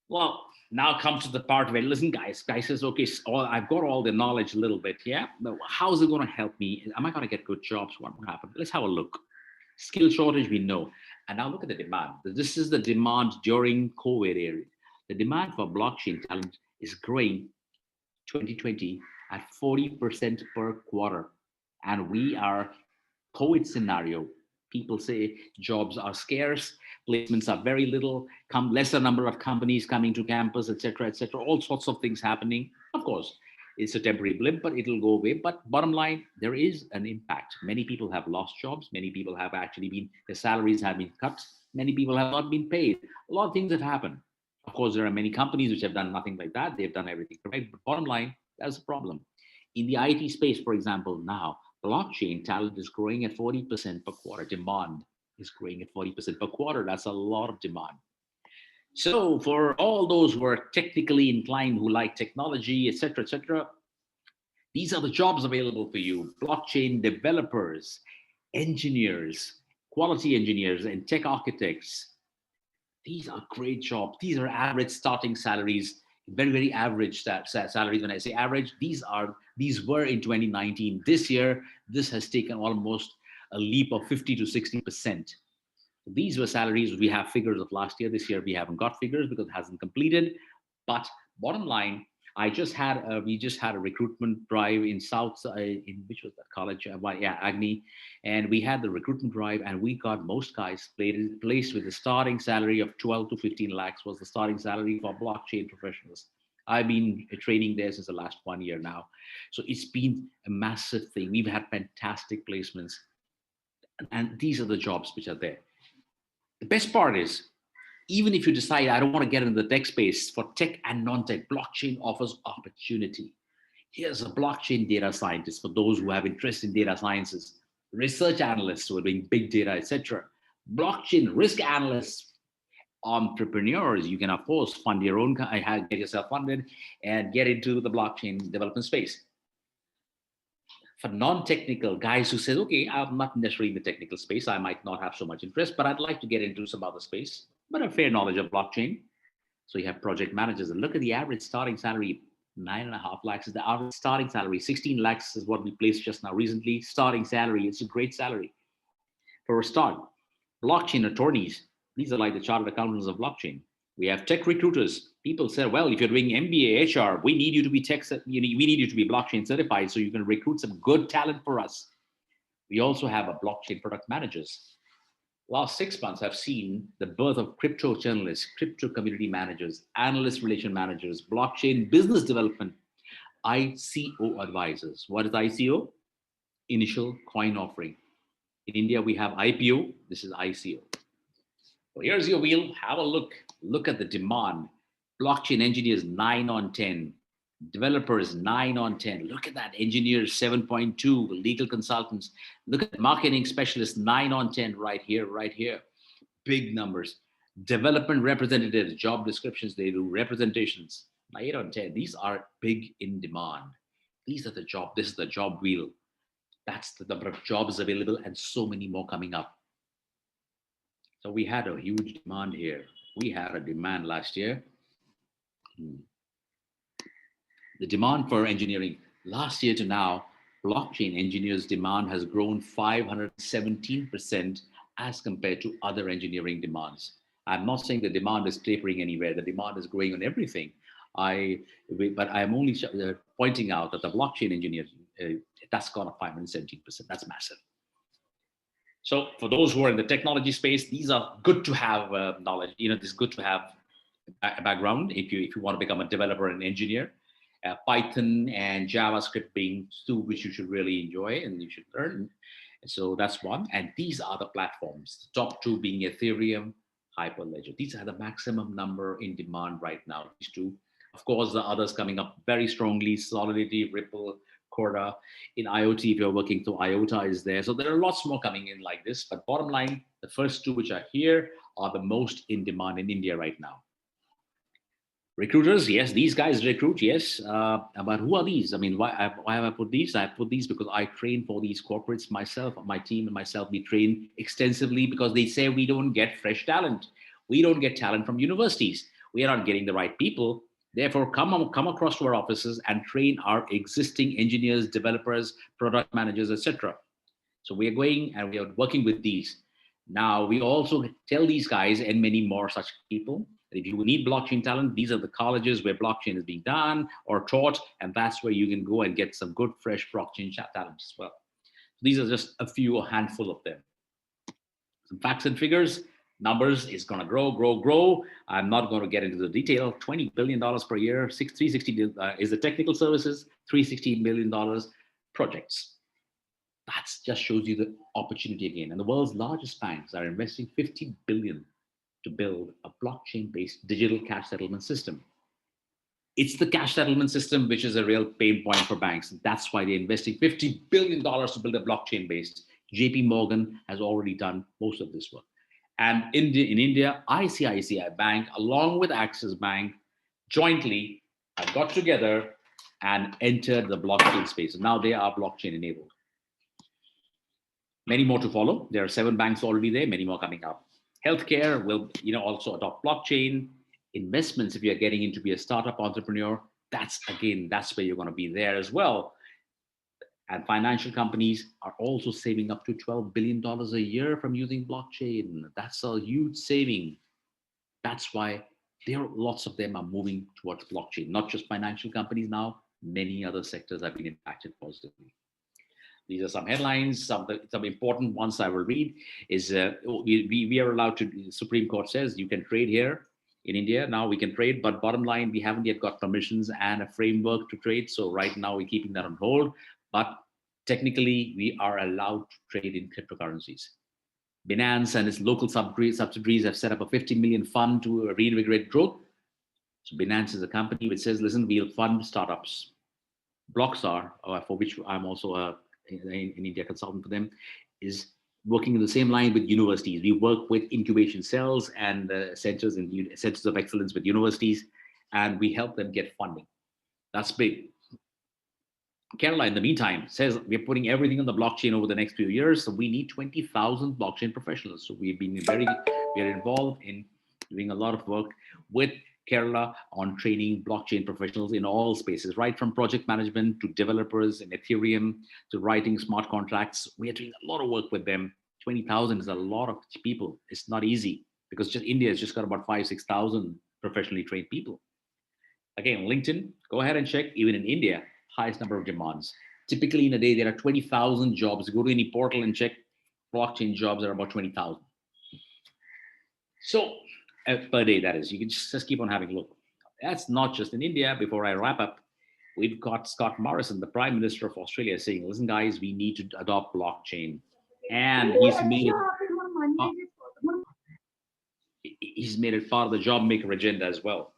Well, now comes to the part where, listen, guys says, okay, so I've got all the knowledge a little bit, yeah, but how's it going to help me? Am I going to get good jobs? What will happen? Let's have a look. Skill shortage, we know. And now look at the demand. This is the demand during COVID era. The demand for blockchain talent is growing 2020 at 40% per quarter. And we are COVID scenario. People say jobs are scarce, placements are very little, lesser number of companies coming to campus, etc., all sorts of things happening. Of course, it's a temporary blip, but it'll go away. But bottom line, there is an impact. Many people have lost jobs. Many people have actually their salaries have been cut. Many people have not been paid. A lot of things have happened. Of course, there are many companies which have done nothing like that. They've done everything correct. But bottom line, that's a problem. In the IT space, for example, now, blockchain talent is growing at 40% per quarter. Demand is growing at 40% per quarter. That's a lot of demand. So for all those who are technically inclined, who like technology, etc., these are the jobs available for you. Blockchain developers, engineers, quality engineers, and tech architects. These are great jobs. These are average starting salaries, very, very average salaries. When I say average, these were in 2019. This year, this has taken almost a leap of 50 to 60%. These were salaries. We have figures of last year. This year, we haven't got figures because it hasn't completed. But bottom line, we just had a recruitment drive in South, in which was that college? Agni. And we had the recruitment drive and we got most guys placed with a starting salary of 12 to 15 lakhs was the starting salary for blockchain professionals. I've been training there since the last 1 year now. So it's been a massive thing. We've had fantastic placements. And these are the jobs which are there. The best part is, even if you decide, I don't want to get into the tech space, for tech and non-tech, blockchain offers opportunity. Here's a blockchain data scientist for those who have interest in data sciences, research analysts who are doing big data, etc. Blockchain risk analysts, entrepreneurs. You can, of course, fund your own, get yourself funded and get into the blockchain development space. For non-technical guys who says, okay, I'm not necessarily in the technical space. I might not have so much interest, but I'd like to get into some other space, but a fair knowledge of blockchain. So you have project managers, and look at the average starting salary, 9.5 lakhs is the average starting salary. 16 lakhs is what we placed just now recently. Starting salary, it's a great salary. For a start, blockchain attorneys, these are like the chartered accountants of blockchain. We have tech recruiters. People say, well, if you're doing MBA, HR, we need you to be we need you to be blockchain certified so you can recruit some good talent for us. We also have a blockchain product managers. Last 6 months, I've seen the birth of crypto journalists, crypto community managers, analyst relation managers, blockchain business development, ICO advisors. What is ICO? Initial coin offering. In India, we have IPO. This is ICO. Well, here's your wheel. Have a look. Look at the demand. Blockchain engineers, 9 on 10. Developers 9 on 10. Look at that. Engineers 7.2. Legal consultants. Look at marketing specialists 9 on 10 right here, right here. Big numbers. Development representatives, job descriptions, they do representations 8 on 10. These are big in demand. These are the job. This is the job wheel. That's the number of jobs available and so many more coming up. So we had a huge demand here. We had a demand last year. The demand for engineering last year to now, blockchain engineers' demand has grown 517% as compared to other engineering demands. I'm not saying the demand is tapering anywhere. The demand is growing on everything. But I'm only pointing out that the blockchain engineers, that's gone up 517%. That's massive. So for those who are in the technology space, these are good to have knowledge. This is good to have a background if you want to become a developer and engineer. Python and JavaScript being two which you should really enjoy and you should learn. So that's one. And these are the platforms. The top two being Ethereum, Hyperledger. These are the maximum number in demand right now. These two. Of course, the others coming up very strongly. Solidity, Ripple, Corda. In IoT, if you're working through IOTA is there. So there are lots more coming in like this. But bottom line, the first two which are here are the most in demand in India right now. Recruiters, yes, these guys recruit, yes. But who are these? I mean, why have I put these? I put these because I train for these corporates myself, my team and myself. We train extensively because they say we don't get fresh talent. We don't get talent from universities. We are not getting the right people. Therefore, come across to our offices and train our existing engineers, developers, product managers, etc. So we are going and we are working with these. Now, we also tell these guys and many more such people, if you need blockchain talent, these are the colleges where blockchain is being done or taught, and that's where you can go and get some good, fresh blockchain talent as well. These are just a handful of them. Some facts and figures, numbers is going to grow. I'm not going to get into the detail. $20 billion per year, 360 is the technical services, $360 million projects. That just shows you the opportunity again. And the world's largest banks are investing $50 billion to build a blockchain-based digital cash settlement system. It's the cash settlement system which is a real pain point for banks. That's why they're investing $50 billion to build a blockchain-based. JP Morgan has already done most of this work. And in India, ICICI Bank, along with Axis Bank, jointly have got together and entered the blockchain space. Now they are blockchain enabled. Many more to follow. There are 7 banks already there, many more coming up. Healthcare will, also adopt blockchain. Investments, if you're getting into be a startup entrepreneur, that's where you're going to be there as well. And financial companies are also saving up to $12 billion a year from using blockchain. That's a huge saving. That's why lots of them are moving towards blockchain. Not just financial companies now, many other sectors have been impacted positively. These are some headlines. Some important ones I will read is we are allowed to, the Supreme Court says you can trade here in India. Now we can trade, but bottom line, we haven't yet got permissions and a framework to trade. So right now we're keeping that on hold, but technically we are allowed to trade in cryptocurrencies. Binance and its local subsidiaries have set up a 50 million fund to reinvigorate growth. So Binance is a company which says, listen, we'll fund startups. Blockstar, for which I'm also an India consultant for them, is working in the same line with universities. We work with incubation cells and centers of excellence with universities, and we help them get funding. That's big. Kerala, in the meantime, says we're putting everything on the blockchain over the next few years. So we need 20,000 blockchain professionals. So we are involved in doing a lot of work with Kerala on training blockchain professionals in all spaces, right from project management to developers in Ethereum to writing smart contracts. We are doing a lot of work with them. 20,000 is a lot of people. It's not easy because just India has just got about 6,000 professionally trained people. Again, LinkedIn, go ahead and check. Even in India, highest number of demands. Typically in a day, there are 20,000 jobs. Go to any portal and check blockchain jobs are about 20,000. So per day, that is. You can just keep on having a look. That's not just in India. Before I wrap up, we've got Scott Morrison, the Prime Minister of Australia, saying, listen, guys, we need to adopt blockchain. And he's made it part of the job maker agenda as well.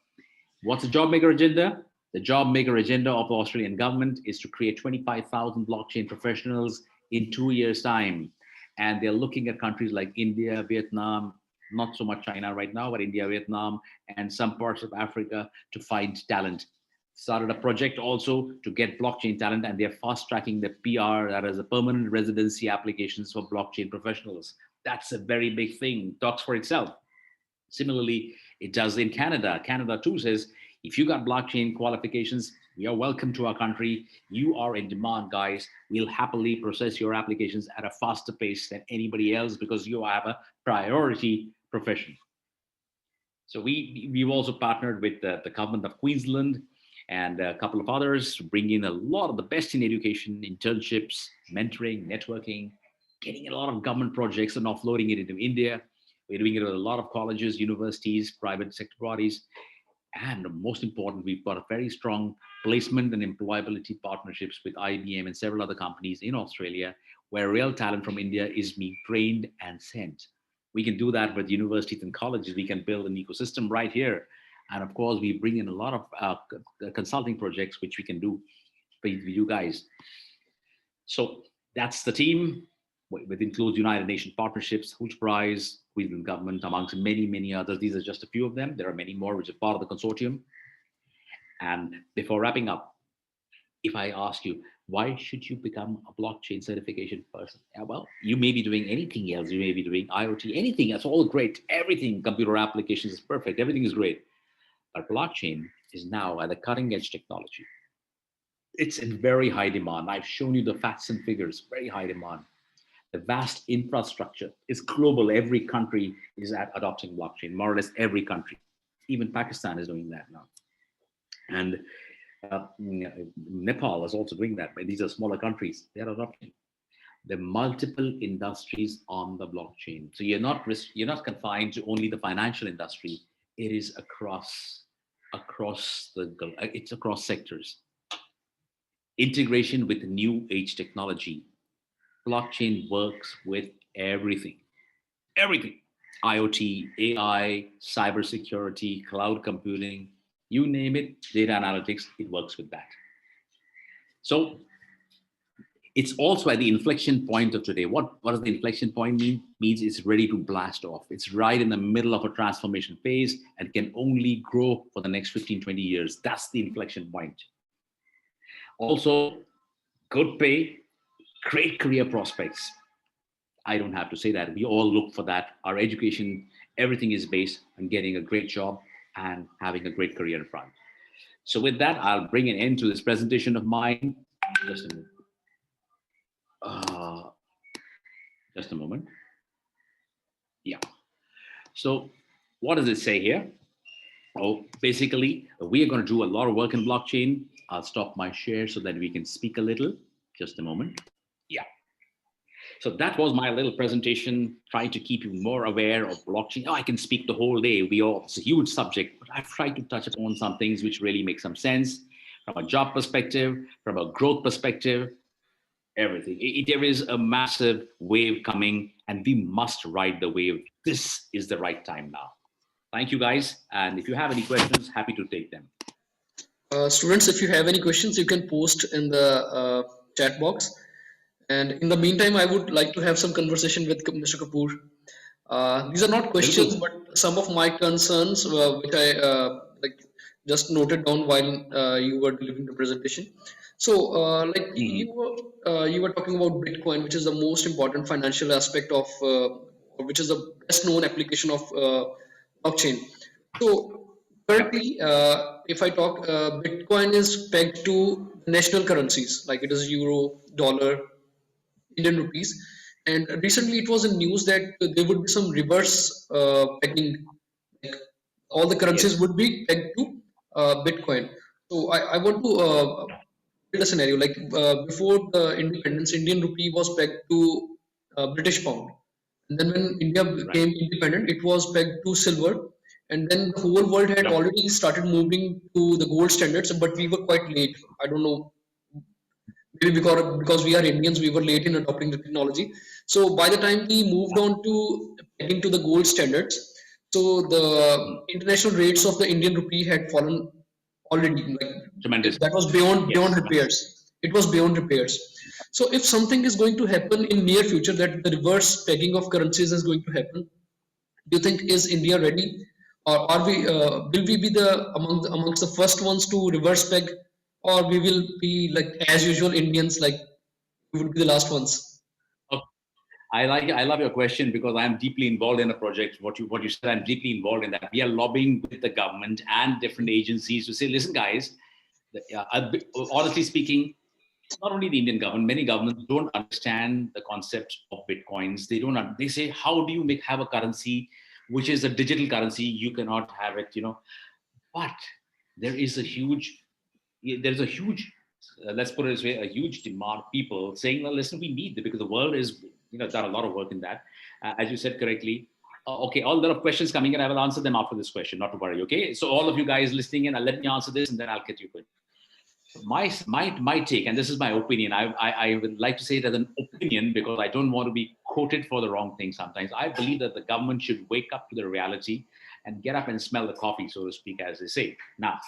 What's the job maker agenda? The job maker agenda of the Australian government is to create 25,000 blockchain professionals in 2 years' time. And they're looking at countries like India, Vietnam, not so much China right now, but India, Vietnam, and some parts of Africa to find talent. Started a project also to get blockchain talent, and they're fast tracking the PR, that is the permanent residency applications for blockchain professionals. That's a very big thing, talks for itself. Similarly, it does in Canada. Canada too says, if you got blockchain qualifications, you are welcome to our country. You are in demand, guys. We'll happily process your applications at a faster pace than anybody else because you have a priority profession. So we've also partnered with the government of Queensland and a couple of others to bring in a lot of the best in education, internships, mentoring, networking, getting a lot of government projects and offloading it into India. We're doing it with a lot of colleges, universities, private sector bodies. And most important, we've got a very strong placement and employability partnerships with IBM and several other companies in Australia, where real talent from India is being trained and sent. We can do that with universities and colleges. We can build an ecosystem right here. And of course, we bring in a lot of consulting projects, which we can do for you guys. So that's the team, which includes United Nations partnerships, Hooch Prize, Queensland government, amongst many, many others. These are just a few of them. There are many more, which are part of the consortium. And before wrapping up, if I ask you, why should you become a blockchain certification person? Yeah, well, you may be doing anything else. You may be doing IoT, anything. That's all great. Everything, computer applications is perfect. Everything is great. But blockchain is now at the cutting edge technology. It's in very high demand. I've shown you the facts and figures, very high demand. The vast infrastructure is global. Every country is adopting blockchain, more or less every country. Even Pakistan is doing that now. And Nepal is also doing that, but these are smaller countries. They're adopting. There are multiple industries on the blockchain. So you're not confined to only the financial industry. It is across sectors. Integration with new age technology. Blockchain works with everything. IoT, AI, cybersecurity, cloud computing, you name it, data analytics, it works with that. So it's also at the inflection point of today. What does the inflection point mean? Means it's ready to blast off. It's right in the middle of a transformation phase and can only grow for the next 15, 20 years. That's the inflection point. Also, good pay, great career prospects. I don't have to say that. We all look for that. Our education, everything is based on getting a great job and having a great career in front. So with that, I'll bring an end to this presentation of mine. Just a moment. Yeah. So what does it say here? Oh, basically, we are going to do a lot of work in blockchain. I'll stop my share so that we can speak a little. Just a moment. Yeah. So that was my little presentation, trying to keep you more aware of blockchain. Oh, I can speak the whole day. It's a huge subject, but I've tried to touch upon some things which really make some sense from a job perspective, from a growth perspective, everything. There is a massive wave coming and we must ride the wave. This is the right time now. Thank you guys. And if you have any questions, happy to take them. Students, if you have any questions, you can post in the chat box. And in the meantime, I would like to have some conversation with Mr. Kapoor. These are not questions, but some of my concerns, which I just noted down while you were delivering the presentation. So, you were talking about Bitcoin, which is the most important financial aspect of, which is the best known application of blockchain. So, currently, if I talk, Bitcoin is pegged to national currencies, like it is euro, dollar, Indian rupees, and recently it was in news that there would be some reverse pegging, like all the currencies would be pegged to Bitcoin. So I want to build a scenario like before the independence, Indian rupee was pegged to British pound, and then when India became independent, it was pegged to silver, and then the whole world had already started moving to the gold standards, but we were quite late. I don't know. Maybe because we are Indians, we were late in adopting the technology. So by the time we moved on to pegging to the gold standards, so the international rates of the Indian rupee had fallen already. Like Tremendous. that was beyond repairs. It was beyond repairs. So if something is going to happen in near future, that the reverse pegging of currencies is going to happen, do you think is India ready, or are we? Will we be the amongst the first ones to reverse peg, or we will be like as usual Indians, like we would be the last ones? I love your question because I'm deeply involved in a project. What you said, I'm deeply involved in that. We are lobbying with the government and different agencies to say, listen, guys. Honestly speaking, not only the Indian government, many governments don't understand the concept of bitcoins. They don't. They say, how do you have a currency which is a digital currency? You cannot have it, But there is a huge, let's put it this way, a huge demand. People saying, well, listen, we need it because the world is, done a lot of work in that. As you said correctly. Okay, all lot of questions coming in. I will answer them after this question. Not to worry. Okay, so all of you guys listening in, let me answer this, and then I'll get you. My take, and this is my opinion. I would like to say it as an opinion because I don't want to be quoted for the wrong thing. Sometimes I believe that the government should wake up to the reality and get up and smell the coffee, so to speak, as they say. Now,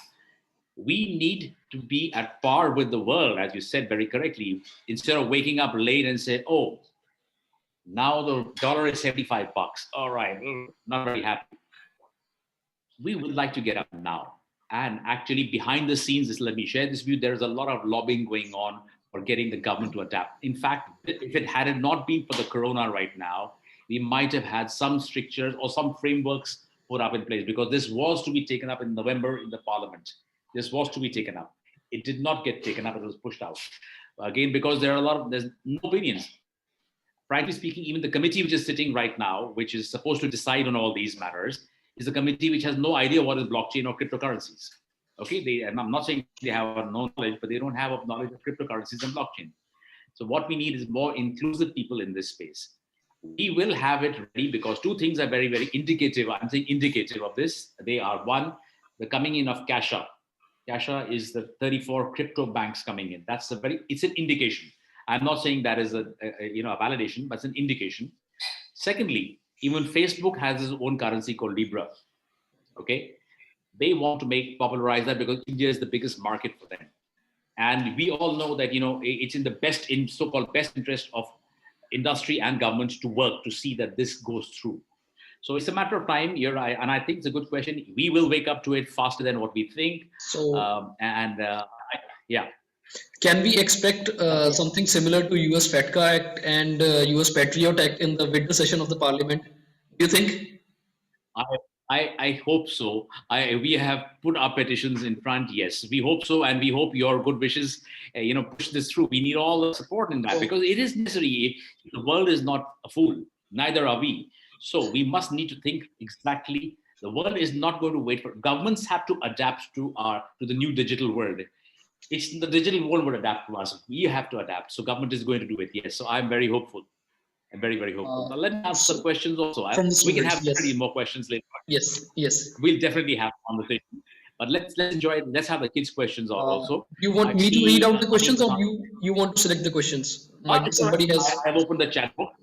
we need to be at par with the world, as you said very correctly. Instead of waking up late and say, "Oh, now the dollar is $75. All right, not very happy." We would like to get up now. And actually, behind the scenes, let me share this view, there's a lot of lobbying going on for getting the government to adapt. In fact, if it had not been for the corona right now, we might have had some strictures or some frameworks put up in place, because this was to be taken up in November in the parliament. This was to be taken up. It did not get taken up, it was pushed out. Again, because there's no opinions. Frankly speaking, even the committee which is sitting right now, which is supposed to decide on all these matters, is a committee which has no idea what is blockchain or cryptocurrencies. Okay, and I'm not saying they have no knowledge, but they don't have knowledge of cryptocurrencies and blockchain. So what we need is more inclusive people in this space. We will have it ready because two things are very, very indicative. I'm saying indicative of this. They are, one, the coming in of Kasha. Kasha is the 34 crypto banks coming in. It's an indication. I'm not saying that is a validation, but it's an indication. Secondly, even Facebook has its own currency called Libra. Okay, they want to popularize that because India is the biggest market for them, and we all know that it's in so-called best interest of industry and governments to work to see that this goes through. So it's a matter of time. You're right, and I think it's a good question. We will wake up to it faster than what we think. So, yeah. Can we expect something similar to US FATCA Act and US Patriot Act in the winter session of the Parliament? Do you think? I hope so. We have put our petitions in front. Yes, we hope so, and we hope your good wishes, push this through. We need all the support in that because it is necessary. The world is not a fool. Neither are we. So we must need to think exactly. The world is not going to wait for governments. Have to adapt to the new digital world. It's the digital world will adapt to us. We have to adapt. So government is going to do it. Yes. So I'm very hopeful. I'm very, very hopeful. Let me ask some questions also. We can have 30 more questions later. Yes. We'll definitely have a conversation. But let's enjoy it. Let's have the kids' questions also. You want me to read out the questions, or you want to select the questions? Somebody has. I've opened the chat box.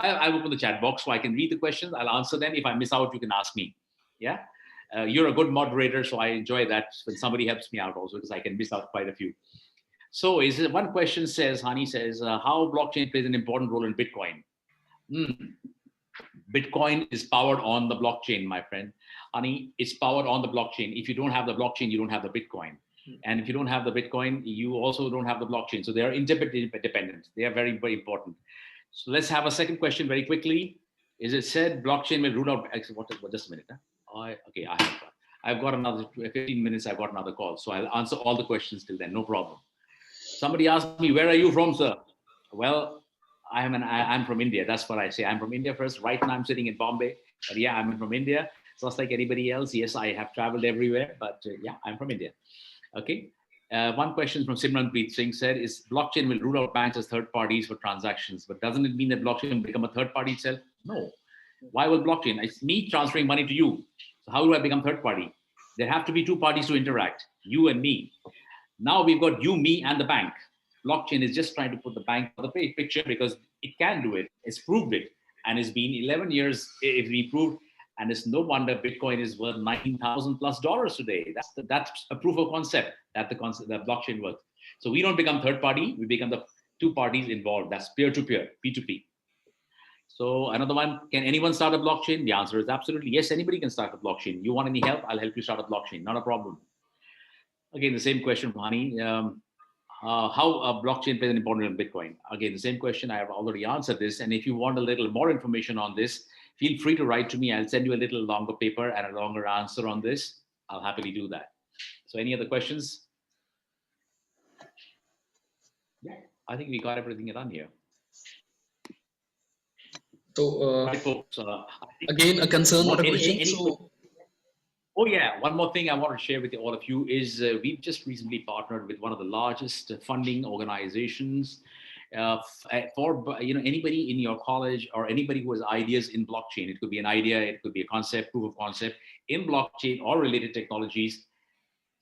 I've opened the chat box so I can read the questions. I'll answer them. If I miss out, you can ask me. Yeah. You're a good moderator, so I enjoy that when somebody helps me out also because I can miss out quite a few. So one question says, Hani says, how blockchain plays an important role in Bitcoin. Bitcoin is powered on the blockchain, my friend. Hani, it's powered on the blockchain. If you don't have the blockchain, you don't have the Bitcoin. And if you don't have the Bitcoin, you also don't have the blockchain. So they are interdependent. They are very, very important. So let's have a second question very quickly. Is it said blockchain will rule out, just a minute. Okay, I've got another 15 minutes. I've got another call. So I'll answer all the questions till then, no problem. Somebody asked me, where are you from, sir? Well, I'm from India. That's what I say. I'm from India first. Right now I'm sitting in Bombay. But yeah, I'm from India. Just like anybody else. Yes, I have traveled everywhere. But yeah, I'm from India. Okay. One question from Simranpreet Singh said, is blockchain will rule out banks as third parties for transactions. But doesn't it mean that blockchain will become a third party itself? No. Why will blockchain? It's me transferring money to you. So how do I become third party? There have to be two parties to interact, you and me. Now we've got you, me, and the bank. Blockchain is just trying to put the bank on the picture because it can do it. It's proved it. And it's been 11 years if we proved. And it's no wonder Bitcoin is worth $19,000+ today. That's a proof of concept that the blockchain works. So we don't become third party, we become the two parties involved. That's peer-to-peer, P2P. So another one, can anyone start a blockchain? The answer is absolutely yes, anybody can start a blockchain. You want any help? I'll help you start a blockchain, not a problem. Again, the same question, Bhani. How a blockchain plays an important role in Bitcoin? Again, the same question, I have already answered this. And if you want a little more information on this, feel free to write to me. I'll send you a little longer paper and a longer answer on this. I'll happily do that. So any other questions? Yeah, I think we got everything done here. So right, folks, again, a concern, not a question. Oh yeah, one more thing I want to share with all of you is we've just recently partnered with one of the largest funding organizations for anybody in your college or anybody who has ideas in blockchain. It could be an idea, it could be a concept, proof of concept in blockchain or related technologies.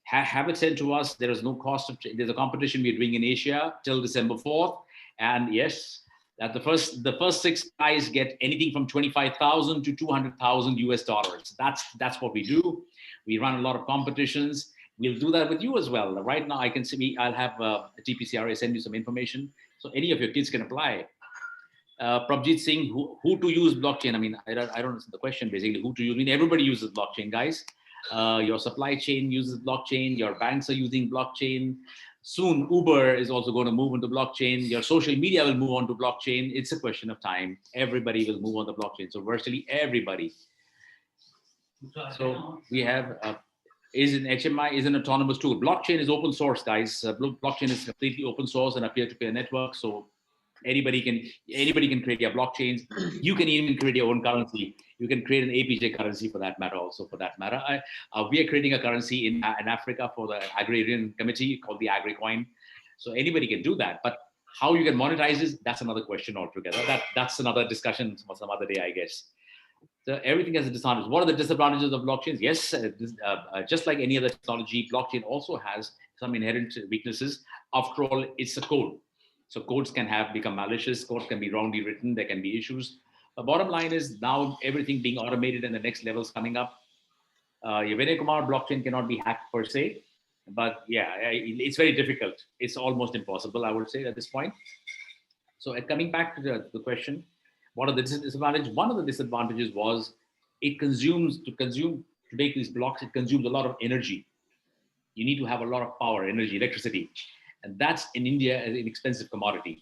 Have it sent to us. There is no cost. There's a competition we're doing in Asia till December 4th, and yes, that the first 6 guys get anything from 25,000 to 200,000 US dollars. That's what we do. We run a lot of competitions. We'll do that with you as well. Right now, I can see I'll have a TPCRA send you some information, so any of your kids can apply. Prabjit Singh, who to use blockchain? I mean, I don't understand the question. Basically, who to use? I mean, everybody uses blockchain, guys. Your supply chain uses blockchain. Your banks are using blockchain. Soon, Uber is also going to move into blockchain. Your social media will move on to blockchain. It's a question of time. Everybody will move on to blockchain. So virtually everybody. So we have is an HMI is an autonomous tool. Blockchain is open source, guys. Blockchain is completely open source and a peer-to-peer network. So anybody can create your blockchains. You can even create your own currency. You can create an Apeejay currency for that matter. Also, for that matter, we are creating a currency in Africa for the agrarian committee called the AgriCoin. So anybody can do that. But how you can monetize this, that's another question altogether. That's another discussion for some other day, I guess. So everything has a disadvantage. What are the disadvantages of blockchains? Yes, just like any other technology, blockchain also has some inherent weaknesses. After all, it's a code. So codes can become malicious, codes can be wrongly written, there can be issues. The bottom line is now everything being automated and the next levels coming up. Your Vinay Kumar blockchain cannot be hacked per se, but yeah, it's very difficult. It's almost impossible, I would say at this point. So coming back to the question, what are the disadvantages? One of the disadvantages was to make these blocks, it consumes a lot of energy. You need to have a lot of power, energy, electricity. And that's in India an inexpensive commodity.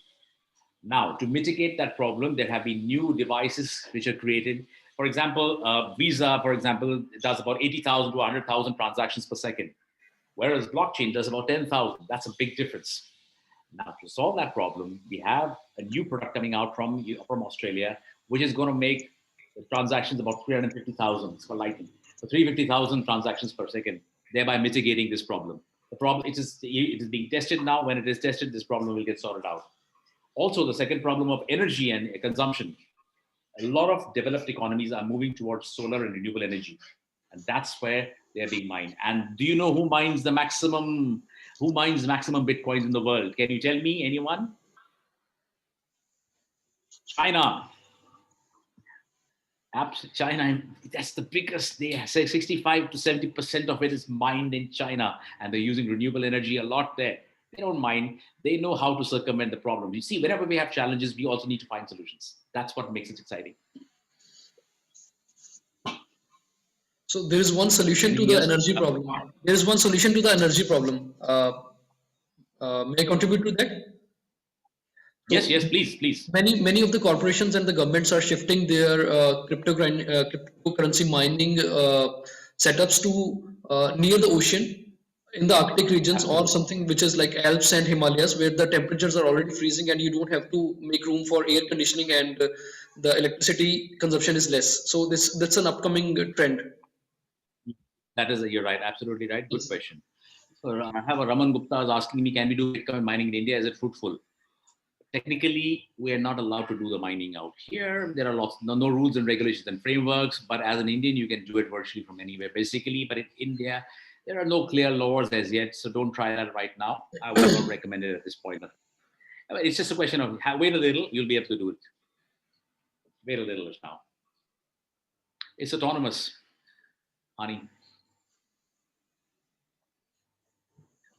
Now, to mitigate that problem, there have been new devices which are created. For example, Visa, for example, does about 80,000 to 100,000 transactions per second, whereas blockchain does about 10,000. That's a big difference. Now, to solve that problem, we have a new product coming out from Australia, which is going to make the transactions about 350,000 for Lightning. So 350,000 transactions per second, thereby mitigating this problem. The problem it is being tested now. When it is tested, this problem will get sorted out. Also, the second problem of energy and consumption. A lot of developed economies are moving towards solar and renewable energy, and that's where they're being mined. And do you know who mines maximum Bitcoins in the world? Can you tell me, anyone? China. China, that's the biggest. They say 65 to 70% of it is mined in China, and they're using renewable energy a lot there. They don't mind. They know how to circumvent the problem. You see, whenever we have challenges, we also need to find solutions. That's what makes it exciting. So there is one solution to the energy problem. There is one solution to the energy problem. May I contribute to that? Yes, please. Many of the corporations and the governments are shifting their cryptocurrency mining setups to near the ocean, in the Arctic regions. Absolutely. Or something which is like Alps and Himalayas, where the temperatures are already freezing and you don't have to make room for air conditioning, and the electricity consumption is less. So that's an upcoming trend. You're right, absolutely right. Good question. So I have a Raman Gupta is asking me, can we do Bitcoin mining in India? Is it fruitful? Technically, we are not allowed to do the mining out here. There are no rules and regulations and frameworks, but as an Indian, you can do it virtually from anywhere, basically. But in India, there are no clear laws as yet, so don't try that right now. I would not recommend it at this point. It's just a question of wait a little, you'll be able to do it. Wait a little now. It's autonomous, honey.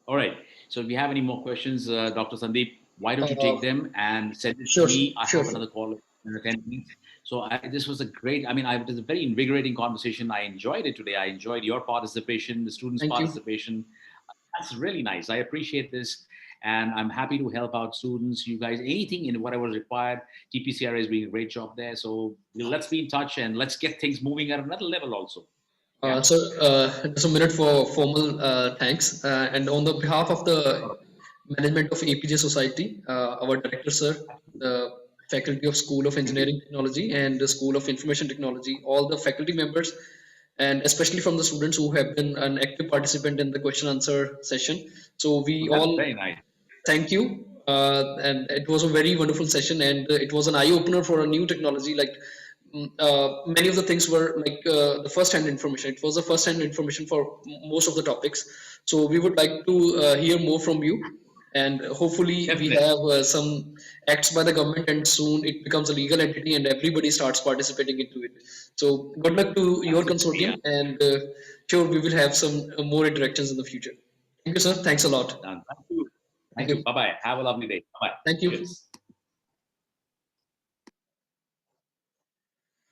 All right. So if you have any more questions, Dr. Sandeep, why don't you take them and send it Sure, to me? I sure. have another call in 10 minutes. So this was a great, it was a very invigorating conversation. I enjoyed it today. I enjoyed your participation, the students' Thank you. participation. That's really nice. I appreciate this. And I'm happy to help out students, you guys, anything in whatever is required. TPCRA is doing a great job there. So let's be in touch and let's get things moving at another level also. So just a minute for formal thanks. And on the behalf of the management of Apeejay Society, our director, sir, the faculty of School of Engineering Technology and the School of Information Technology, all the faculty members, and especially from the students who have been an active participant in the question answer session. So we That's all very nice. thank you. And it was a very wonderful session, and it was an eye opener for a new technology. Like many of the things were like the first hand information. It was the first hand information for most of the topics. So we would like to hear more from you, and hopefully Definitely. we have some acts by the government, and soon it becomes a legal entity, and everybody starts participating into it. So good luck to your consortium, and sure we will have some more interactions in the future. Thank you, sir. Thanks a lot. Thank you. Thank you. Bye-bye. Have a lovely day. Bye-bye. Thank you. Cheers.